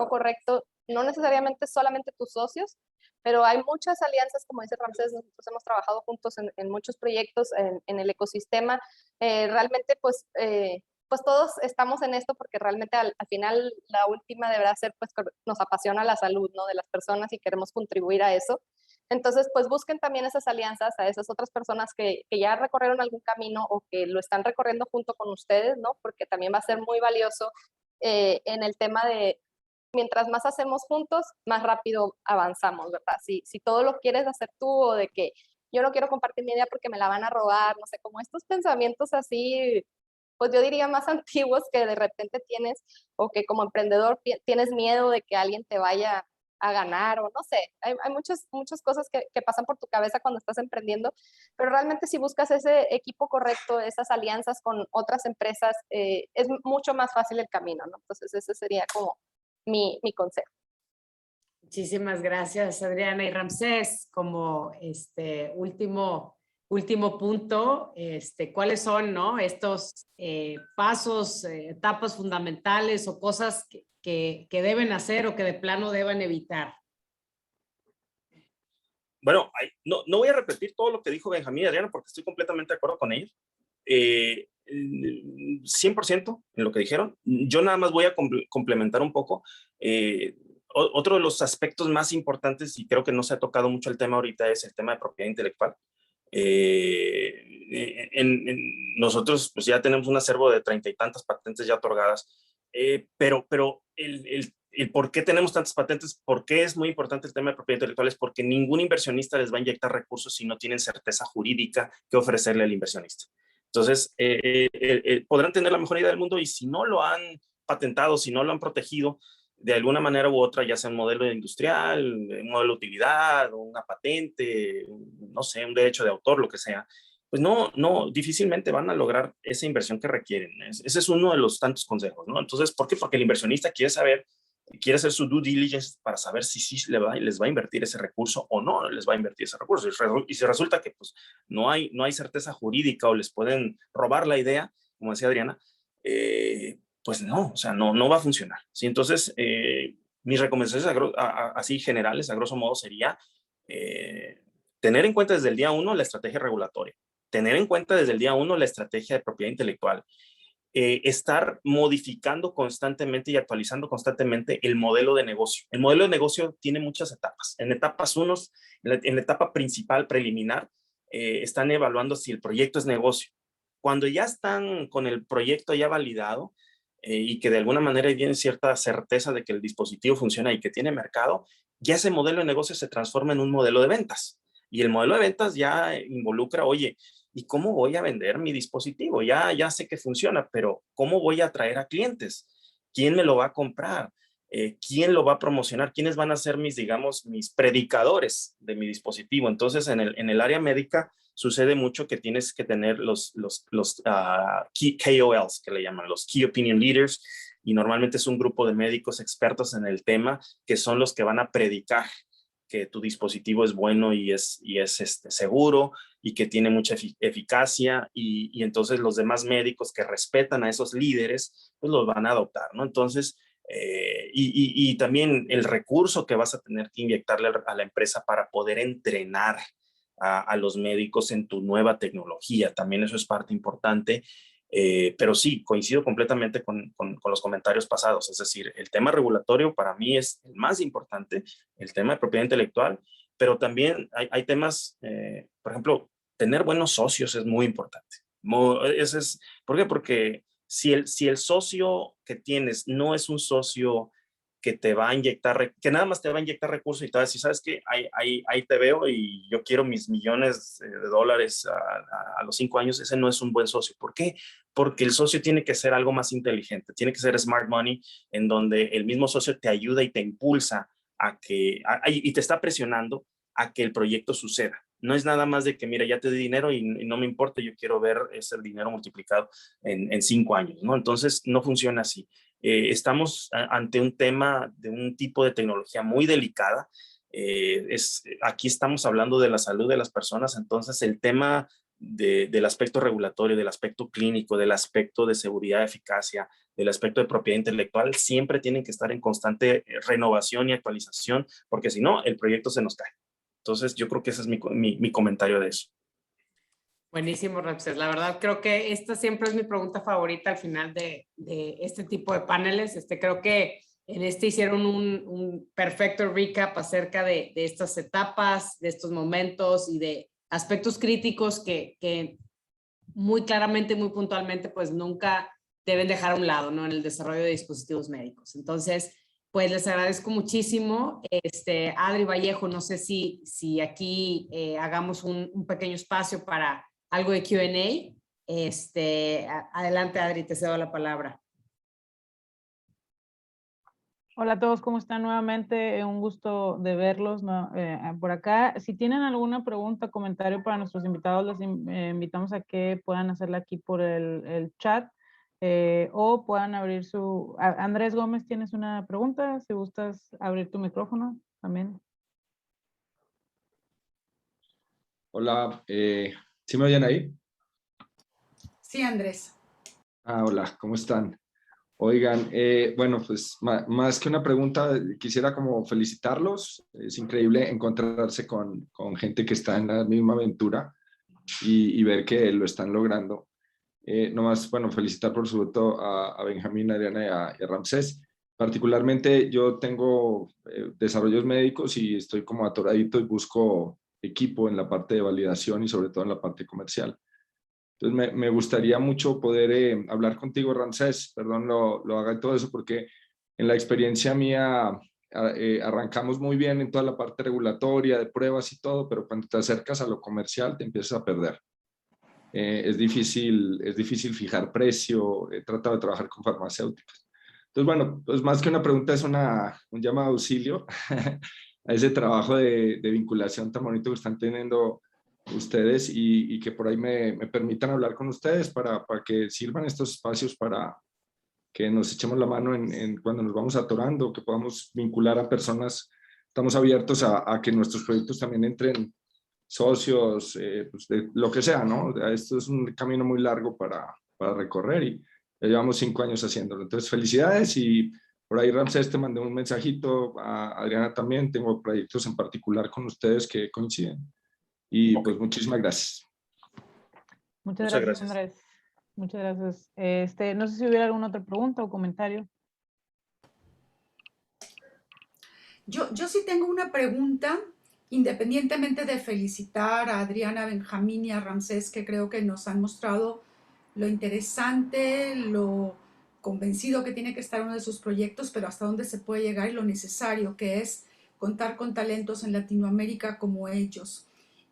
correcto, no necesariamente solamente tus socios, pero hay muchas alianzas, como dice Ramsés, nosotros hemos trabajado juntos en muchos proyectos en el ecosistema, realmente pues todos estamos en esto porque realmente al final la última deberá ser pues nos apasiona la salud, ¿no? De las personas y queremos contribuir a eso. Entonces, pues busquen también esas alianzas a esas otras personas que ya recorrieron algún camino o que lo están recorriendo junto con ustedes, ¿no? Porque también va a ser muy valioso en el tema de, mientras más hacemos juntos, más rápido avanzamos, ¿verdad? Si todo lo quieres hacer tú o de que yo no quiero compartir mi idea porque me la van a robar, no sé, como estos pensamientos así, pues yo diría más antiguos que de repente tienes o que como emprendedor tienes miedo de que alguien te vaya a ganar o no sé, hay muchas cosas que pasan por tu cabeza cuando estás emprendiendo, pero realmente si buscas ese equipo correcto, esas alianzas con otras empresas, es mucho más fácil el camino, ¿no? Entonces ese sería como mi consejo. Muchísimas gracias, Adriana. Y Ramsés, como último último punto, ¿cuáles son, ¿no? Estos pasos, etapas fundamentales o cosas que deben hacer o que de plano deben evitar? Bueno, no voy a repetir todo lo que dijo Benjamín y Adriana porque estoy completamente de acuerdo con ellos. 100% en lo que dijeron. Yo nada más voy a complementar un poco. Otro de los aspectos más importantes, y creo que no se ha tocado mucho el tema ahorita, es el tema de propiedad intelectual. Nosotros pues ya tenemos un acervo de 30 y tantas patentes ya otorgadas, pero el por qué tenemos tantas patentes, por qué es muy importante el tema de propiedad intelectual, es porque ningún inversionista les va a inyectar recursos si no tienen certeza jurídica que ofrecerle al inversionista. Entonces, podrán tener la mejor idea del mundo y si no lo han patentado, si no lo han protegido, de alguna manera u otra, ya sea un modelo industrial, un modelo de utilidad, una patente, no sé, un derecho de autor, lo que sea, pues no, difícilmente van a lograr esa inversión que requieren. Ese es uno de los tantos consejos, ¿no? Entonces, ¿por qué? Porque el inversionista quiere saber, quiere hacer su due diligence para saber si sí les va a invertir ese recurso o no les va a invertir ese recurso. Y si resulta que pues, no hay certeza jurídica o les pueden robar la idea, como decía Adriana, pues no, o sea, no va a funcionar. ¿Sí? Entonces, mis recomendaciones así generales, a grosso modo, sería tener en cuenta desde el día 1 la estrategia regulatoria, tener en cuenta desde el día 1 la estrategia de propiedad intelectual, estar modificando constantemente y actualizando constantemente el modelo de negocio. El modelo de negocio tiene muchas etapas. En etapas 1, en la etapa principal, preliminar, están evaluando si el proyecto es negocio. Cuando ya están con el proyecto ya validado y que de alguna manera tienen cierta certeza de que el dispositivo funciona y que tiene mercado, ya ese modelo de negocio se transforma en un modelo de ventas. Y el modelo de ventas ya involucra, oye, ¿y cómo voy a vender mi dispositivo? Ya sé que funciona, pero ¿cómo voy a atraer a clientes? ¿Quién me lo va a comprar? ¿Quién lo va a promocionar? ¿Quiénes van a ser digamos, mis predicadores de mi dispositivo? Entonces, en el área médica sucede mucho que tienes que tener los KOLs, que le llaman, los Key Opinion Leaders, y normalmente es un grupo de médicos expertos en el tema que son los que van a predicar que tu dispositivo es bueno y es seguro y que tiene mucha eficacia y entonces los demás médicos que respetan a esos líderes, pues los van a adoptar, ¿no? Entonces, y también el recurso que vas a tener que inyectarle a la empresa para poder entrenar a los médicos en tu nueva tecnología, también eso es parte importante. Pero sí, coincido completamente con los comentarios pasados, es decir, el tema regulatorio para mí es el más importante, el tema de propiedad intelectual, pero también hay temas, por ejemplo, tener buenos socios es muy importante. ¿Por qué? Porque si el socio que tienes no es un socio que te va a inyectar, que nada más te va a inyectar recursos y te va a decir, ¿sabes qué? Ahí te veo y yo quiero mis millones de dólares a los 5 años, ese no es un buen socio. ¿Por qué? Porque el socio tiene que ser algo más inteligente, tiene que ser smart money, en donde el mismo socio te ayuda y te impulsa y te está presionando a que el proyecto suceda. No es nada más de que, mira, ya te di dinero y no me importa, yo quiero ver ese dinero multiplicado en 5 años, ¿no? Entonces, no funciona así. Estamos ante un tema de un tipo de tecnología muy delicada. Aquí estamos hablando de la salud de las personas, entonces el tema del aspecto regulatorio, del aspecto clínico, del aspecto de seguridad, eficacia, del aspecto de propiedad intelectual, siempre tienen que estar en constante renovación y actualización, porque si no, el proyecto se nos cae. Entonces, yo creo que ese es mi comentario de eso. Buenísimo, Ramsés. La verdad, creo que esta siempre es mi pregunta favorita al final de este tipo de paneles. Creo que en hicieron un perfecto recap acerca de estas etapas, de estos momentos y de aspectos críticos que muy claramente, muy puntualmente, pues nunca deben dejar a un lado, ¿no? En el desarrollo de dispositivos médicos. Entonces, pues les agradezco muchísimo. Adri Vallejo, no sé si aquí hagamos un pequeño espacio para algo de Q&A. Adelante, Adri, te cedo la palabra. Hola a todos, ¿cómo están nuevamente? Un gusto de verlos por acá. Si tienen alguna pregunta, comentario para nuestros invitados, les invitamos a que puedan hacerla aquí por el chat o puedan abrir Andrés Gómez, ¿tienes una pregunta? Si gustas abrir tu micrófono también. Hola, ¿Sí me oyen ahí? Sí, Andrés. Hola, ¿cómo están? Oigan, bueno, pues más que una pregunta, quisiera como felicitarlos. Es increíble encontrarse con gente que está en la misma aventura y ver que lo están logrando. Nomás, bueno, felicitar por supuesto a Benjamín, a Adriana y a Ramsés. Particularmente yo tengo desarrollos médicos y estoy como atoradito y busco equipo en la parte de validación y sobre todo en la parte comercial. Entonces me gustaría mucho poder hablar contigo, Ramsés, perdón, lo haga y todo eso, porque en la experiencia mía arrancamos muy bien en toda la parte regulatoria, de pruebas y todo, pero cuando te acercas a lo comercial te empiezas a perder. Es difícil fijar precio, he tratado de trabajar con farmacéuticas. Entonces, bueno, pues más que una pregunta es un llamado a auxilio a ese trabajo de vinculación tan bonito que están teniendo ustedes y que por ahí me permitan hablar con ustedes para que sirvan estos espacios para que nos echemos la mano cuando nos vamos atorando, que podamos vincular a personas. Estamos abiertos a que nuestros proyectos también entren socios, pues de lo que sea, ¿no? Esto es un camino muy largo para recorrer y ya llevamos 5 años haciéndolo. Entonces, felicidades y por ahí Ramsés te mandé un mensajito, a Adriana también, tengo proyectos en particular con ustedes que coinciden. Y pues muchísimas gracias. Muchas gracias, Andrés. Muchas gracias. No sé si hubiera alguna otra pregunta o comentario. Yo sí tengo una pregunta, independientemente de felicitar a Adriana, Benjamín y a Ramsés, que creo que nos han mostrado lo interesante, lo convencido que tiene que estar uno de sus proyectos, pero hasta dónde se puede llegar y lo necesario que es contar con talentos en Latinoamérica como ellos.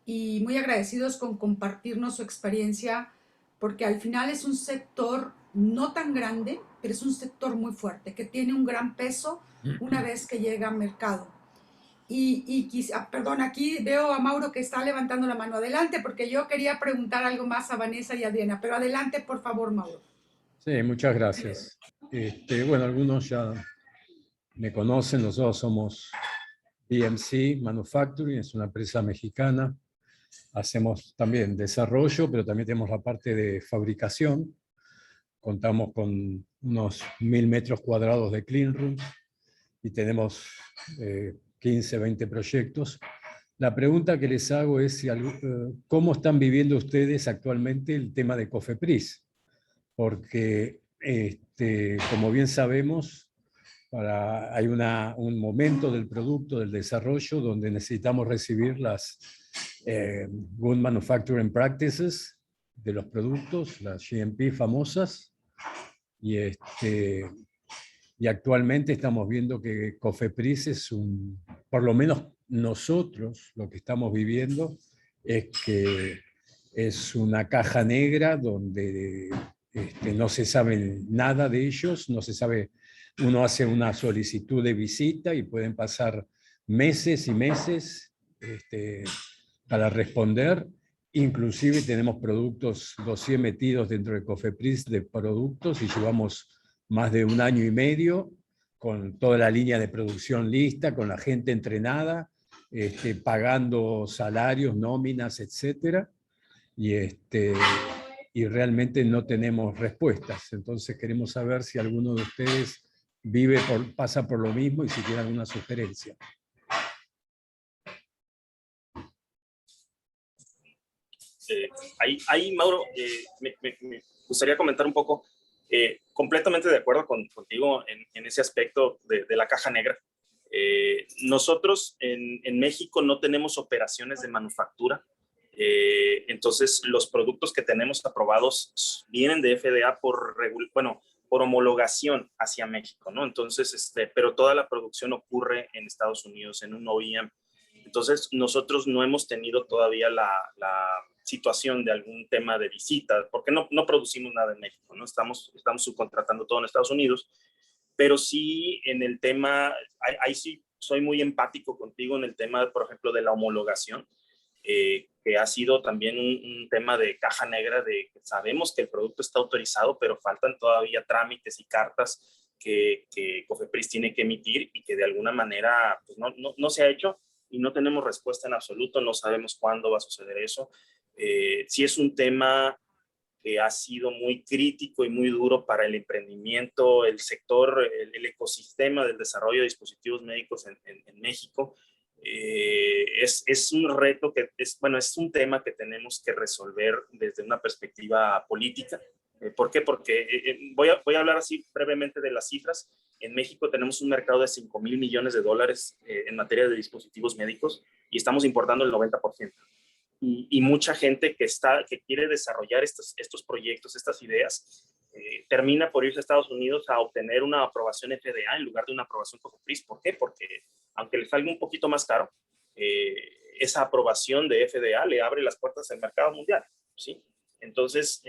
Y muy agradecidos con compartirnos su experiencia, porque al final es un sector no tan grande, pero es un sector muy fuerte, que tiene un gran peso una vez que llega al mercado. Perdón, aquí veo a Mauro que está levantando la mano. Adelante, porque yo quería preguntar algo más a Vanessa y a Adriana, pero adelante, por favor, Mauro. Sí, muchas gracias. Bueno, algunos ya me conocen, nosotros somos BMC Manufacturing, es una empresa mexicana. Hacemos también desarrollo, pero también tenemos la parte de fabricación. Contamos con unos 1000 metros cuadrados de clean room y tenemos 15, 20 proyectos. La pregunta que les hago es ¿cómo están viviendo ustedes actualmente el tema de Cofepris? Porque, como bien sabemos, hay un momento del producto, del desarrollo, donde necesitamos recibir las Good Manufacturing Practices de los productos, las GMP famosas, y actualmente estamos viendo que Cofepris por lo menos nosotros, lo que estamos viviendo es que es una caja negra donde no se sabe nada de ellos, no se sabe, uno hace una solicitud de visita y pueden pasar meses y meses para responder. Inclusive tenemos productos, dossier metidos dentro de Cofepris de productos y llevamos más de 1 año y medio con toda la línea de producción lista, con la gente entrenada, pagando salarios, nóminas, etcétera, y realmente no tenemos respuestas. Entonces queremos saber si alguno de ustedes pasa por lo mismo y si tiene alguna sugerencia. Ahí Mauro, me gustaría comentar un poco, completamente de acuerdo contigo en ese aspecto de la caja negra. Nosotros en México no tenemos operaciones de manufactura, entonces los productos que tenemos aprobados vienen de FDA por homologación hacia México, ¿no? Entonces, pero toda la producción ocurre en Estados Unidos, en un OEM. Entonces, nosotros no hemos tenido todavía la situación de algún tema de visita, porque no producimos nada en México, ¿no? Estamos subcontratando todo en Estados Unidos, pero sí en el tema, ahí sí soy muy empático contigo en el tema, por ejemplo, de la homologación, que ha sido también un tema de caja negra, de que sabemos que el producto está autorizado, pero faltan todavía trámites y cartas que Cofepris tiene que emitir y que de alguna manera pues no se ha hecho y no tenemos respuesta en absoluto, no sabemos cuándo va a suceder eso. Sí es un tema que ha sido muy crítico y muy duro para el emprendimiento, el sector, el ecosistema del desarrollo de dispositivos médicos en México. Es un reto que es un tema que tenemos que resolver desde una perspectiva política. ¿Por qué? Porque voy a hablar así brevemente de las cifras. En México tenemos un mercado de 5,000 millones de dólares en materia de dispositivos médicos y estamos importando el 90%. Y mucha gente que quiere desarrollar estos proyectos, estas ideas, termina por irse a Estados Unidos a obtener una aprobación FDA en lugar de una aprobación COFEPRIS. ¿Por qué? Porque aunque le salga un poquito más caro, esa aprobación de FDA le abre las puertas al mercado mundial, ¿sí? Entonces,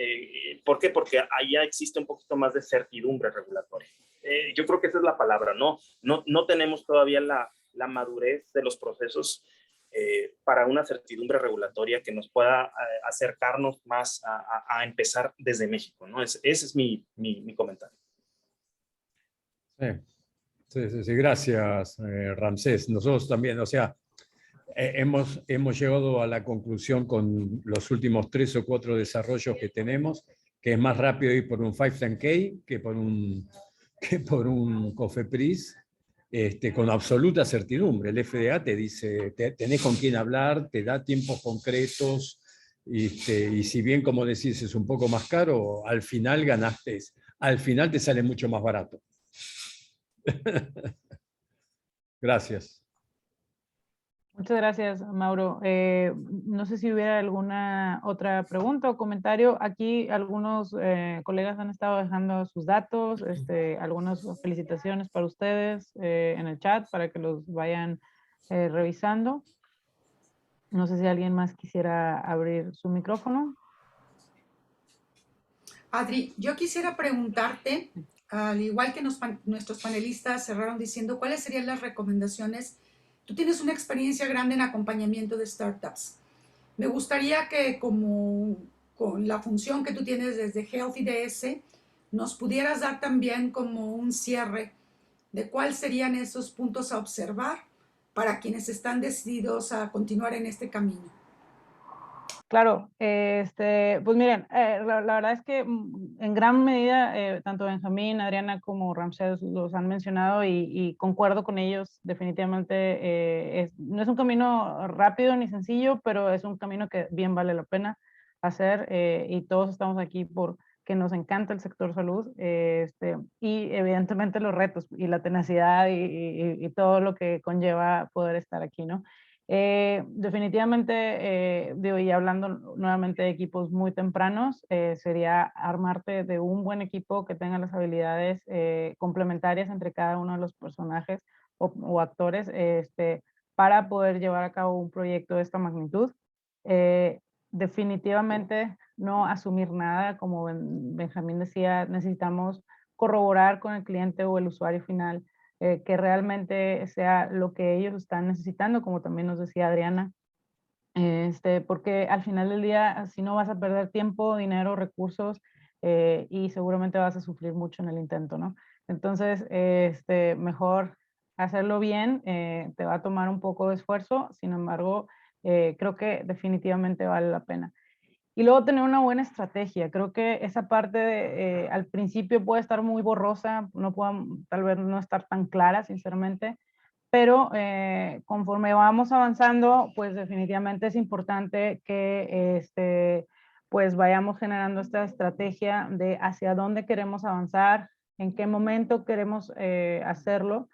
¿por qué? Porque allá existe un poquito más de certidumbre regulatoria. Yo creo que esa es la palabra, no tenemos todavía la madurez de los procesos para una certidumbre regulatoria que nos pueda acercarnos más a empezar desde México, ¿no? Ese es mi comentario. Sí, gracias, Ramsés. Nosotros también, o sea, hemos llegado a la conclusión con los últimos 3 o 4 desarrollos que tenemos, que es más rápido ir por un 510K que por un COFEPRIS, con absoluta certidumbre. El FDA te dice, tenés con quién hablar, te da tiempos concretos, y si bien, como decís, es un poco más caro, al final te sale mucho más barato. Gracias. Muchas gracias, Mauro. No sé si hubiera alguna otra pregunta o comentario. Aquí algunos colegas han estado dejando sus datos, algunas felicitaciones para ustedes en el chat para que los vayan revisando. No sé si alguien más quisiera abrir su micrófono. Adri, yo quisiera preguntarte, al igual que nuestros panelistas cerraron diciendo, ¿cuáles serían las recomendaciones? Tú tienes una experiencia grande en acompañamiento de startups. Me gustaría que, como con la función que tú tienes desde Healthy DS, nos pudieras dar también como un cierre de cuáles serían esos puntos a observar para quienes están decididos a continuar en este camino. Claro, pues miren, la verdad es que en gran medida tanto Benjamín, Adriana como Ramsés los han mencionado y concuerdo con ellos definitivamente. No es un camino rápido ni sencillo, pero es un camino que bien vale la pena hacer y todos estamos aquí porque nos encanta el sector salud y evidentemente los retos y la tenacidad y todo lo que conlleva poder estar aquí, ¿no? Definitivamente, y hablando nuevamente de equipos muy tempranos, sería armarte de un buen equipo que tenga las habilidades complementarias entre cada uno de los personajes o actores para poder llevar a cabo un proyecto de esta magnitud. Definitivamente no asumir nada, como Benjamín decía, necesitamos corroborar con el cliente o el usuario final que realmente sea lo que ellos están necesitando, como también nos decía Adriana, porque al final del día, si no vas a perder tiempo, dinero, recursos, y seguramente vas a sufrir mucho en el intento, ¿no? Entonces, mejor hacerlo bien, te va a tomar un poco de esfuerzo, sin embargo, creo que definitivamente vale la pena. Y luego tener una buena estrategia. Creo que esa parte al principio puede estar muy borrosa, tal vez no estar tan clara, sinceramente, pero conforme vamos avanzando, pues definitivamente es importante que pues vayamos generando esta estrategia de hacia dónde queremos avanzar, en qué momento queremos hacerlo,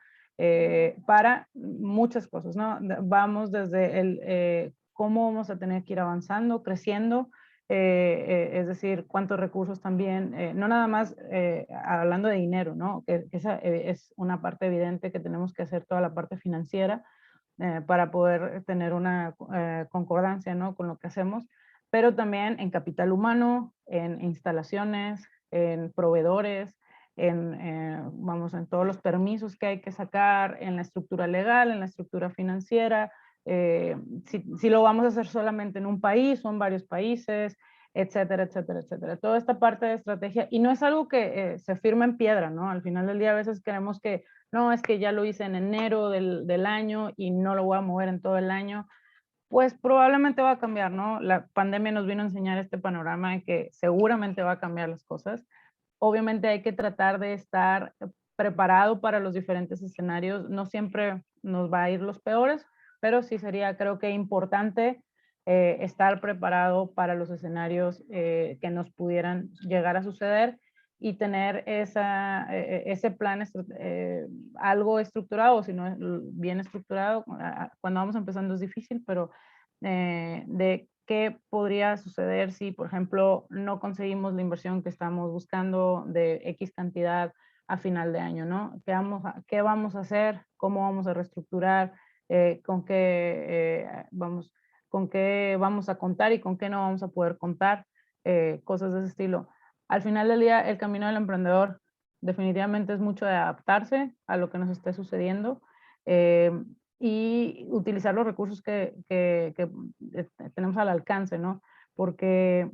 para muchas cosas, ¿no? Vamos desde cómo vamos a tener que ir avanzando, creciendo, es decir, cuántos recursos también, no nada más hablando de dinero, ¿no? Que esa es una parte evidente que tenemos que hacer toda la parte financiera para poder tener una concordancia, ¿no? Con lo que hacemos, pero también en capital humano, en instalaciones, en proveedores, en todos los permisos que hay que sacar, en la estructura legal, en la estructura financiera, si lo vamos a hacer solamente en un país o en varios países, etcétera, etcétera, etcétera. Toda esta parte de estrategia, y no es algo que se firma en piedra, ¿no? Al final del día a veces queremos que, no, es que ya lo hice en enero del año y no lo voy a mover en todo el año. Pues probablemente va a cambiar, ¿no? La pandemia nos vino a enseñar este panorama de que seguramente va a cambiar las cosas. Obviamente hay que tratar de estar preparado para los diferentes escenarios. No siempre nos va a ir los peores, pero sí sería, creo que importante estar preparado para los escenarios que nos pudieran llegar a suceder y tener ese plan algo estructurado, si no bien estructurado. Cuando vamos empezando es difícil, pero de qué podría suceder si, por ejemplo, no conseguimos la inversión que estamos buscando de X cantidad a final de año, ¿no? ¿Qué vamos a hacer? ¿Cómo vamos a reestructurar? ¿Con qué vamos a contar y con qué no vamos a poder contar? Cosas de ese estilo. Al final del día, el camino del emprendedor definitivamente es mucho de adaptarse a lo que nos esté sucediendo y utilizar los recursos que tenemos al alcance, ¿no? Porque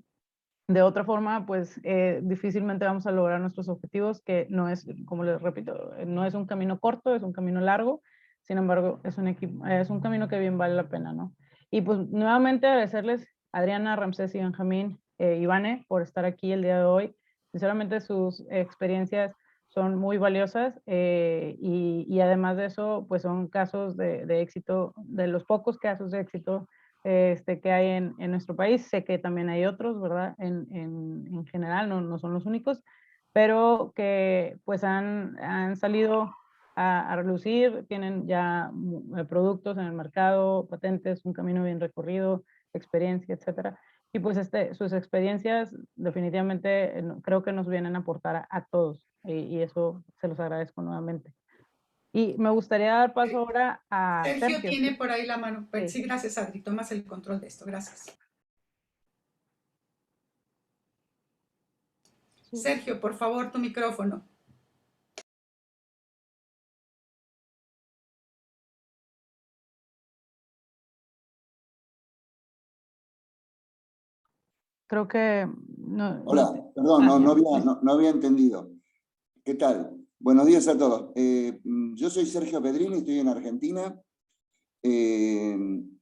de otra forma, pues difícilmente vamos a lograr nuestros objetivos, que no es, como les repito, no es un camino corto, es un camino largo. Sin embargo, es un camino que bien vale la pena, ¿no? Y pues nuevamente agradecerles a Adriana, Ramsés y Benjamín, Ivane, por estar aquí el día de hoy. Sinceramente sus experiencias son muy valiosas y además de eso, pues son casos de éxito, de los pocos casos de éxito que hay en nuestro país. Sé que también hay otros, ¿verdad? En general, no son los únicos, pero que pues han salido a relucir, tienen ya productos en el mercado, patentes, un camino bien recorrido, experiencia, etcétera. Y pues sus experiencias definitivamente creo que nos vienen a aportar a todos y eso se los agradezco nuevamente. Y me gustaría dar paso ahora a Sergio tiene por ahí la mano. Sí. Sí, gracias, Adri. Tomas el control de esto. Gracias. Sergio, por favor, tu micrófono. Creo que no. Hola, perdón, no había entendido. ¿Qué tal? Buenos días a todos. Yo soy Sergio Pedrini, estoy en Argentina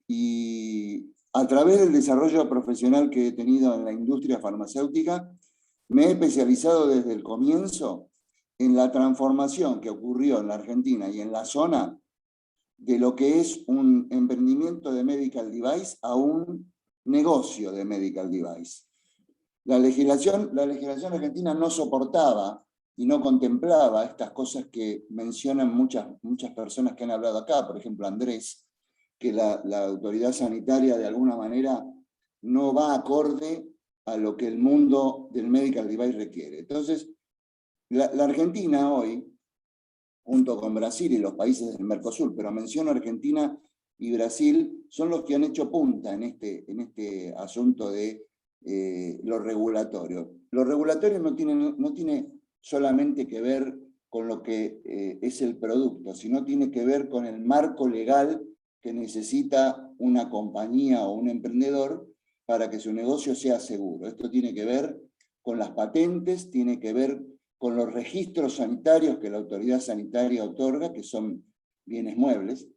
y a través del desarrollo profesional que he tenido en la industria farmacéutica, me he especializado desde el comienzo en la transformación que ocurrió en la Argentina y en la zona de lo que es un emprendimiento de medical device a un negocio de medical device. La legislación argentina no soportaba y no contemplaba estas cosas que mencionan muchas personas que han hablado acá, por ejemplo Andrés, que la autoridad sanitaria de alguna manera no va acorde a lo que el mundo del medical device requiere. Entonces, la Argentina hoy, junto con Brasil y los países del Mercosur, pero menciono Argentina y Brasil, son los que han hecho punta en este asunto de lo regulatorio. Lo regulatorio no tiene solamente que ver con lo que es el producto, sino tiene que ver con el marco legal que necesita una compañía o un emprendedor para que su negocio sea seguro. Esto tiene que ver con las patentes, tiene que ver con los registros sanitarios que la autoridad sanitaria otorga, que son bienes muebles,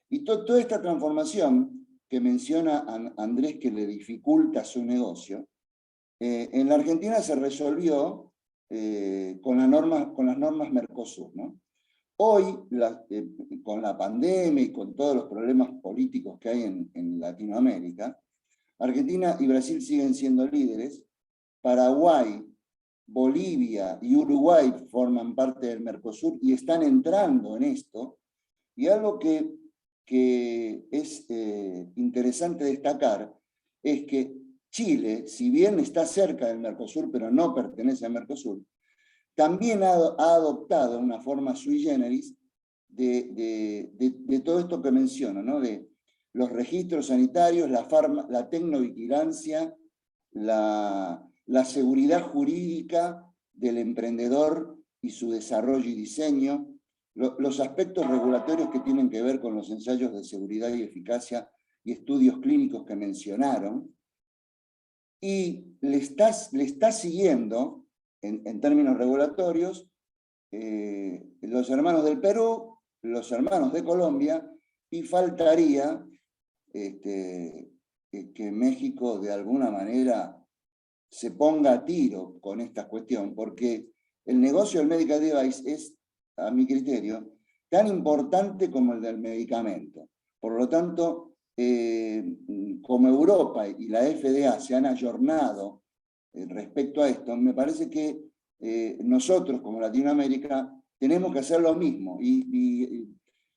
y toda esta transformación que menciona Andrés que le dificulta su negocio, en la Argentina se resolvió con las normas Mercosur, ¿no? Hoy, con la pandemia y con todos los problemas políticos que hay en Latinoamérica, Argentina y Brasil siguen siendo líderes, Paraguay, Bolivia y Uruguay forman parte del Mercosur y están entrando en esto, y algo que es interesante destacar es que Chile, si bien está cerca del Mercosur, pero no pertenece al Mercosur, también ha adoptado una forma sui generis de todo esto que menciono, ¿no? De los registros sanitarios, la tecnovigilancia, la seguridad jurídica del emprendedor y su desarrollo y diseño, los aspectos regulatorios que tienen que ver con los ensayos de seguridad y eficacia y estudios clínicos que mencionaron, y le está siguiendo, en términos regulatorios, los hermanos del Perú, los hermanos de Colombia, y faltaría que México de alguna manera se ponga a tiro con esta cuestión, porque el negocio del medical device es, a mi criterio, tan importante como el del medicamento. Por lo tanto, como Europa y la FDA se han ayornado respecto a esto, me parece que nosotros, como Latinoamérica, tenemos que hacer lo mismo y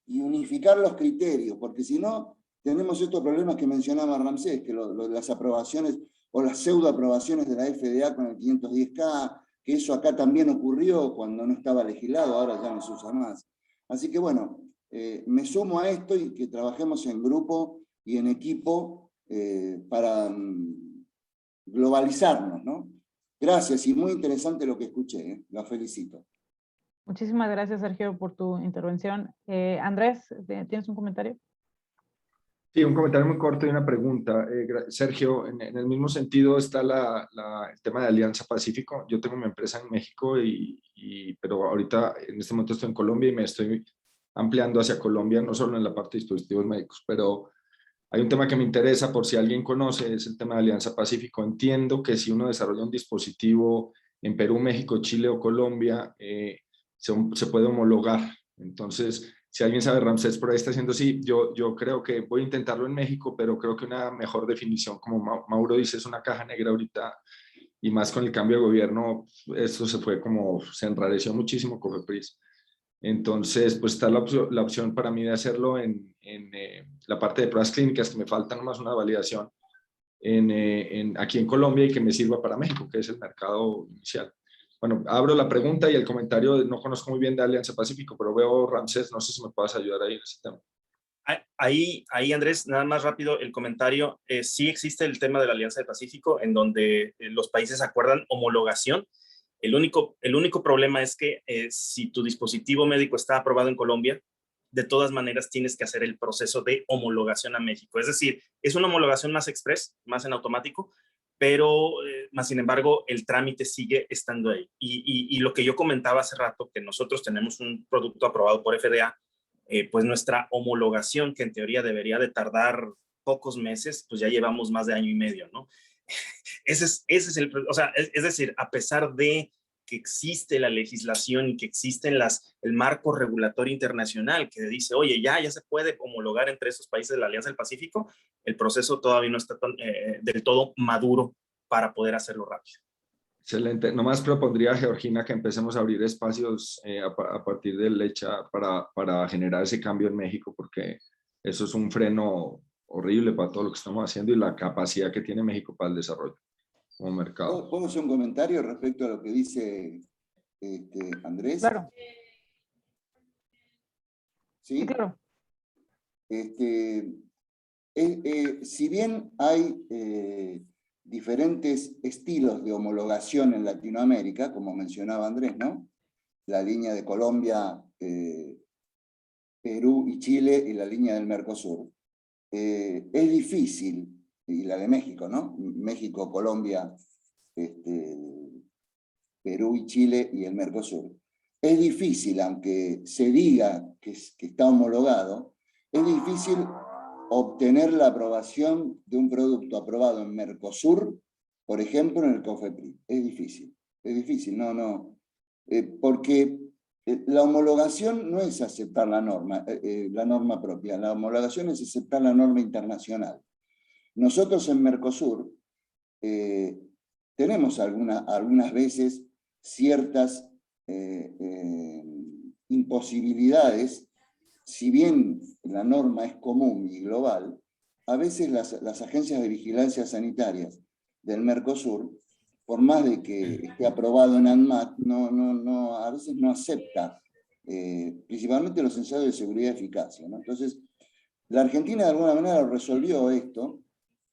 unificar los criterios, porque si no, tenemos estos problemas que mencionaba Ramsés, que las aprobaciones o las pseudoaprobaciones de la FDA con el 510K, que eso acá también ocurrió cuando no estaba legislado, ahora ya no se usa más. Así que bueno, me sumo a esto y que trabajemos en grupo y en equipo para globalizarnos, ¿no? Gracias, y muy interesante lo que escuché, los felicito. Muchísimas gracias, Sergio, por tu intervención. Andrés, ¿tienes un comentario? Sí, un comentario muy corto y una pregunta. Sergio, en el mismo sentido está el tema de Alianza Pacífico. Yo tengo mi empresa en México, pero ahorita en este momento estoy en Colombia y me estoy ampliando hacia Colombia, no solo en la parte de dispositivos médicos, pero hay un tema que me interesa por si alguien conoce, es el tema de Alianza Pacífico. Entiendo que si uno desarrolla un dispositivo en Perú, México, Chile o Colombia, se puede homologar. Entonces, si alguien sabe, Ramsés por ahí está haciendo así, yo creo que voy a intentarlo en México, pero creo que una mejor definición, como Mauro dice, es una caja negra ahorita, y más con el cambio de gobierno, esto se enrareció muchísimo Cofepris. Entonces, pues está la opción para mí de hacerlo en la parte de pruebas clínicas, que me falta nomás una validación aquí en Colombia y que me sirva para México, que es el mercado inicial. Bueno, abro la pregunta y el comentario. No conozco muy bien de Alianza Pacífico, pero veo, Ramsés, no sé si me puedas ayudar ahí en ese tema. Ahí, Andrés, nada más rápido el comentario. Sí existe el tema de la Alianza del Pacífico, en donde los países acuerdan homologación. El único problema es que si tu dispositivo médico está aprobado en Colombia, de todas maneras tienes que hacer el proceso de homologación a México. Es decir, es una homologación más express, más en automático, pero más sin embargo el trámite sigue estando ahí. Y lo que yo comentaba hace rato, que nosotros tenemos un producto aprobado por FDA, pues nuestra homologación, que en teoría debería de tardar pocos meses, pues ya llevamos más de año y medio, ¿no? Ese es el, o sea, es decir, a pesar de que existe la legislación y que existe el marco regulatorio internacional que dice, oye, ya se puede homologar entre esos países de la Alianza del Pacífico, el proceso todavía no está del todo maduro para poder hacerlo rápido. Excelente. Nomás propondría a Georgina que empecemos a abrir espacios a partir del ECHA para generar ese cambio en México, porque eso es un freno horrible para todo lo que estamos haciendo y la capacidad que tiene México para el desarrollo como mercado. ¿Puedo hacer un comentario respecto a lo que dice Andrés? Claro. Sí, claro. Si bien hay diferentes estilos de homologación en Latinoamérica, como mencionaba Andrés, ¿no? La línea de Colombia, Perú y Chile y la línea del Mercosur. Es difícil, y la de México, ¿no? México, Colombia, Perú y Chile y el Mercosur. Es difícil, aunque se diga que está homologado, es difícil obtener la aprobación de un producto aprobado en Mercosur, por ejemplo, en el COFEPRIS. Es difícil, porque la homologación no es aceptar la norma propia, la homologación es aceptar la norma internacional. Nosotros en Mercosur tenemos algunas veces ciertas imposibilidades. Si bien la norma es común y global, a veces las agencias de vigilancia sanitarias del Mercosur, por más de que esté aprobado en ANMAT, a veces no acepta, principalmente los ensayos de seguridad y eficacia, ¿no? Entonces, la Argentina de alguna manera resolvió esto,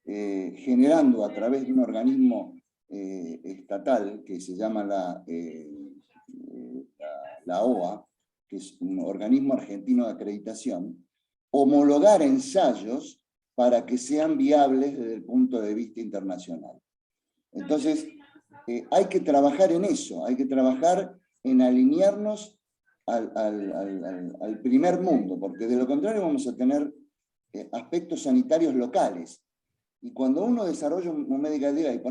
generando a través de un organismo estatal que se llama la OA, que es un organismo argentino de acreditación, homologar ensayos para que sean viables desde el punto de vista internacional. Entonces, hay que trabajar en eso, hay que trabajar en alinearnos al primer mundo, porque de lo contrario vamos a tener aspectos sanitarios locales. Y cuando uno desarrolla un medical device,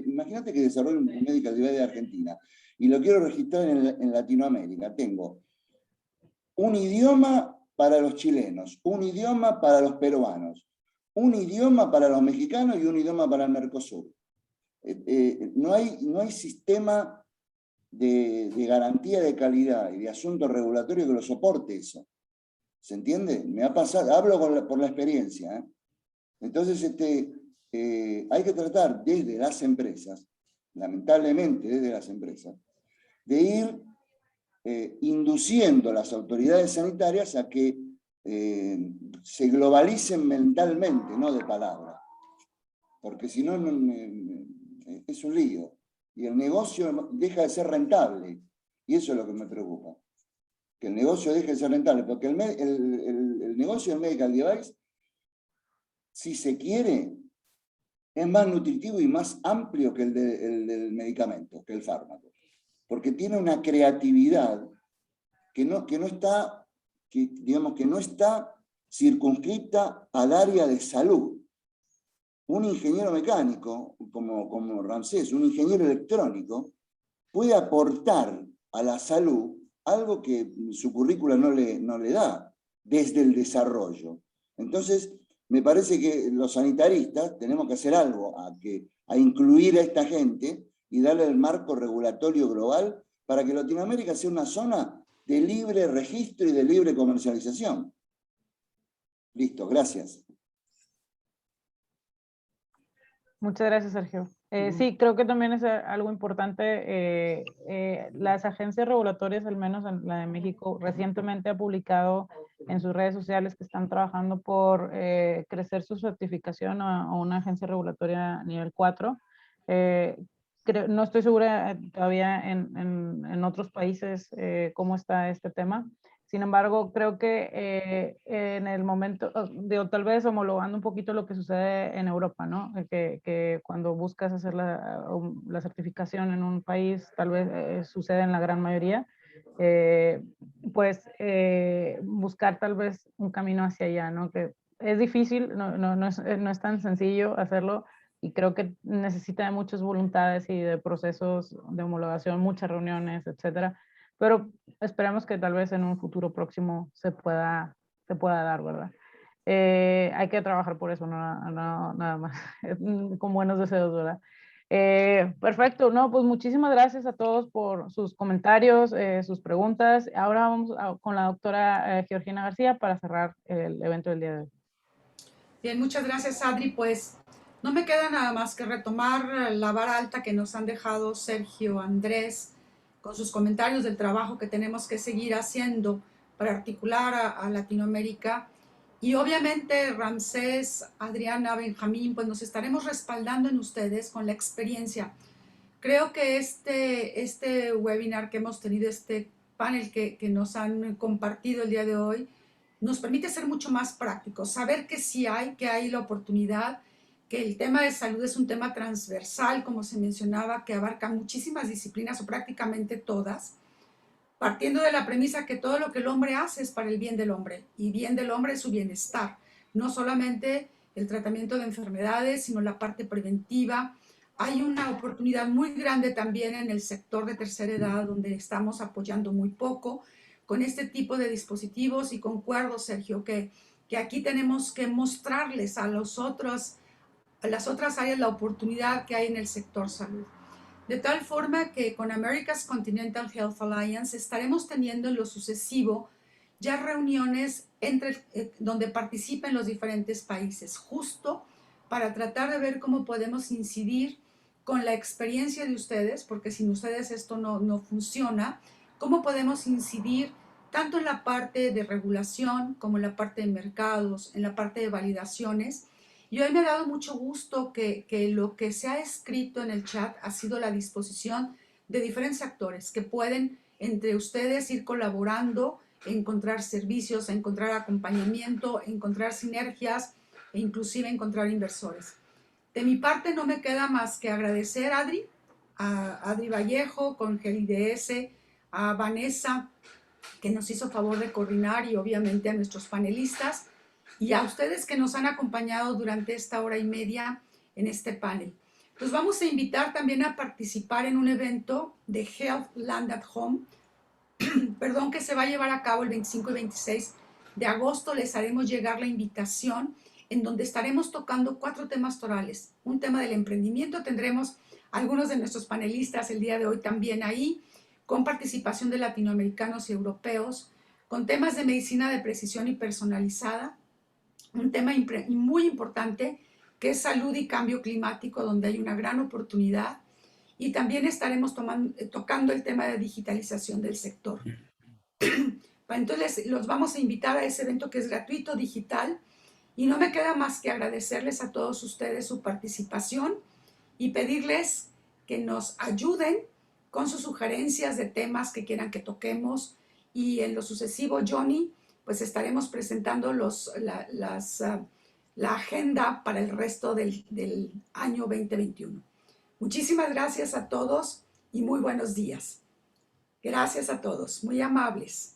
imagínate que desarrollo un medical device de Argentina y lo quiero registrar en Latinoamérica. Tengo un idioma para los chilenos, un idioma para los peruanos, un idioma para los mexicanos y un idioma para el Mercosur. No hay sistema de garantía de calidad y de asunto regulatorio que lo soporte eso. ¿Se entiende? Me ha pasado, hablo por la experiencia, ¿eh? Entonces, hay que tratar desde las empresas, lamentablemente desde las empresas, de ir induciendo a las autoridades sanitarias a que se globalicen mentalmente, no de palabra. Porque si no, es un lío. Y el negocio deja de ser rentable. Y eso es lo que me preocupa. Que el negocio deje de ser rentable. Porque el negocio del medical device, si se quiere, es más nutritivo y más amplio que el del medicamento, que el fármaco. Porque tiene una creatividad que no está circunscrita al área de salud. Un ingeniero mecánico, como Ramsés, un ingeniero electrónico, puede aportar a la salud algo que su currícula no le da, desde el desarrollo. Entonces, me parece que los sanitaristas tenemos que hacer algo a incluir a esta gente y darle el marco regulatorio global para que Latinoamérica sea una zona de libre registro y de libre comercialización. Listo, gracias. Muchas gracias, Sergio. Sí, creo que también es algo importante. Las agencias regulatorias, al menos en la de México, recientemente ha publicado en sus redes sociales que están trabajando por crecer su certificación a una agencia regulatoria nivel 4. No estoy segura todavía en otros países cómo está este tema. Sin embargo, creo que en el momento, tal vez homologando un poquito lo que sucede en Europa, ¿no? Que cuando buscas hacer la certificación en un país, tal vez sucede en la gran mayoría, buscar tal vez un camino hacia allá, ¿no? Que es difícil, no es tan sencillo hacerlo, y creo que necesita de muchas voluntades y de procesos de homologación, muchas reuniones, etcétera. Pero esperemos que tal vez en un futuro próximo se pueda dar, ¿verdad? Hay que trabajar por eso, nada más, con buenos deseos, ¿verdad? Perfecto, no, pues muchísimas gracias a todos por sus comentarios, sus preguntas. Ahora vamos con la doctora Georgina García para cerrar el evento del día de hoy. Bien, muchas gracias, Adri. Pues no me queda nada más que retomar la vara alta que nos han dejado Sergio, Andrés, con sus comentarios del trabajo que tenemos que seguir haciendo para articular a Latinoamérica. Y obviamente Ramsés, Adriana, Benjamín, pues nos estaremos respaldando en ustedes con la experiencia. Creo que este webinar que hemos tenido, este panel que nos han compartido el día de hoy, nos permite ser mucho más prácticos, saber que sí que hay la oportunidad, que el tema de salud es un tema transversal, como se mencionaba, que abarca muchísimas disciplinas o prácticamente todas, partiendo de la premisa que todo lo que el hombre hace es para el bien del hombre, y bien del hombre es su bienestar, no solamente el tratamiento de enfermedades, sino la parte preventiva. Hay una oportunidad muy grande también en el sector de tercera edad, donde estamos apoyando muy poco con este tipo de dispositivos, y concuerdo, Sergio, que aquí tenemos que mostrarles a las otras áreas la oportunidad que hay en el sector salud. De tal forma que con America's Continental Health Alliance estaremos teniendo en lo sucesivo ya reuniones donde participen los diferentes países, justo para tratar de ver cómo podemos incidir con la experiencia de ustedes, porque sin ustedes esto no funciona, cómo podemos incidir tanto en la parte de regulación como en la parte de mercados, en la parte de validaciones. Y hoy me ha dado mucho gusto que lo que se ha escrito en el chat ha sido la disposición de diferentes actores que pueden entre ustedes ir colaborando, encontrar servicios, encontrar acompañamiento, encontrar sinergias e inclusive encontrar inversores. De mi parte no me queda más que agradecer a Adri Vallejo con GLIDS, a Vanessa, que nos hizo favor de coordinar, y obviamente a nuestros panelistas. y a ustedes que nos han acompañado durante esta hora y media en este panel. Los vamos a invitar también a participar en un evento de Health Land at Home, perdón, que se va a llevar a cabo el 25 y 26 de agosto. Les haremos llegar la invitación, en donde estaremos tocando 4 temas torales. Un tema del emprendimiento, tendremos algunos de nuestros panelistas el día de hoy también ahí, con participación de latinoamericanos y europeos, con temas de medicina de precisión y personalizada, un tema muy importante que es salud y cambio climático, donde hay una gran oportunidad, y también estaremos tocando el tema de digitalización del sector. Entonces, los vamos a invitar a ese evento que es gratuito, digital, y no me queda más que agradecerles a todos ustedes su participación y pedirles que nos ayuden con sus sugerencias de temas que quieran que toquemos, y en lo sucesivo, Johnny, pues estaremos presentando la agenda para el resto del año 2021. Muchísimas gracias a todos y muy buenos días. Gracias a todos, muy amables.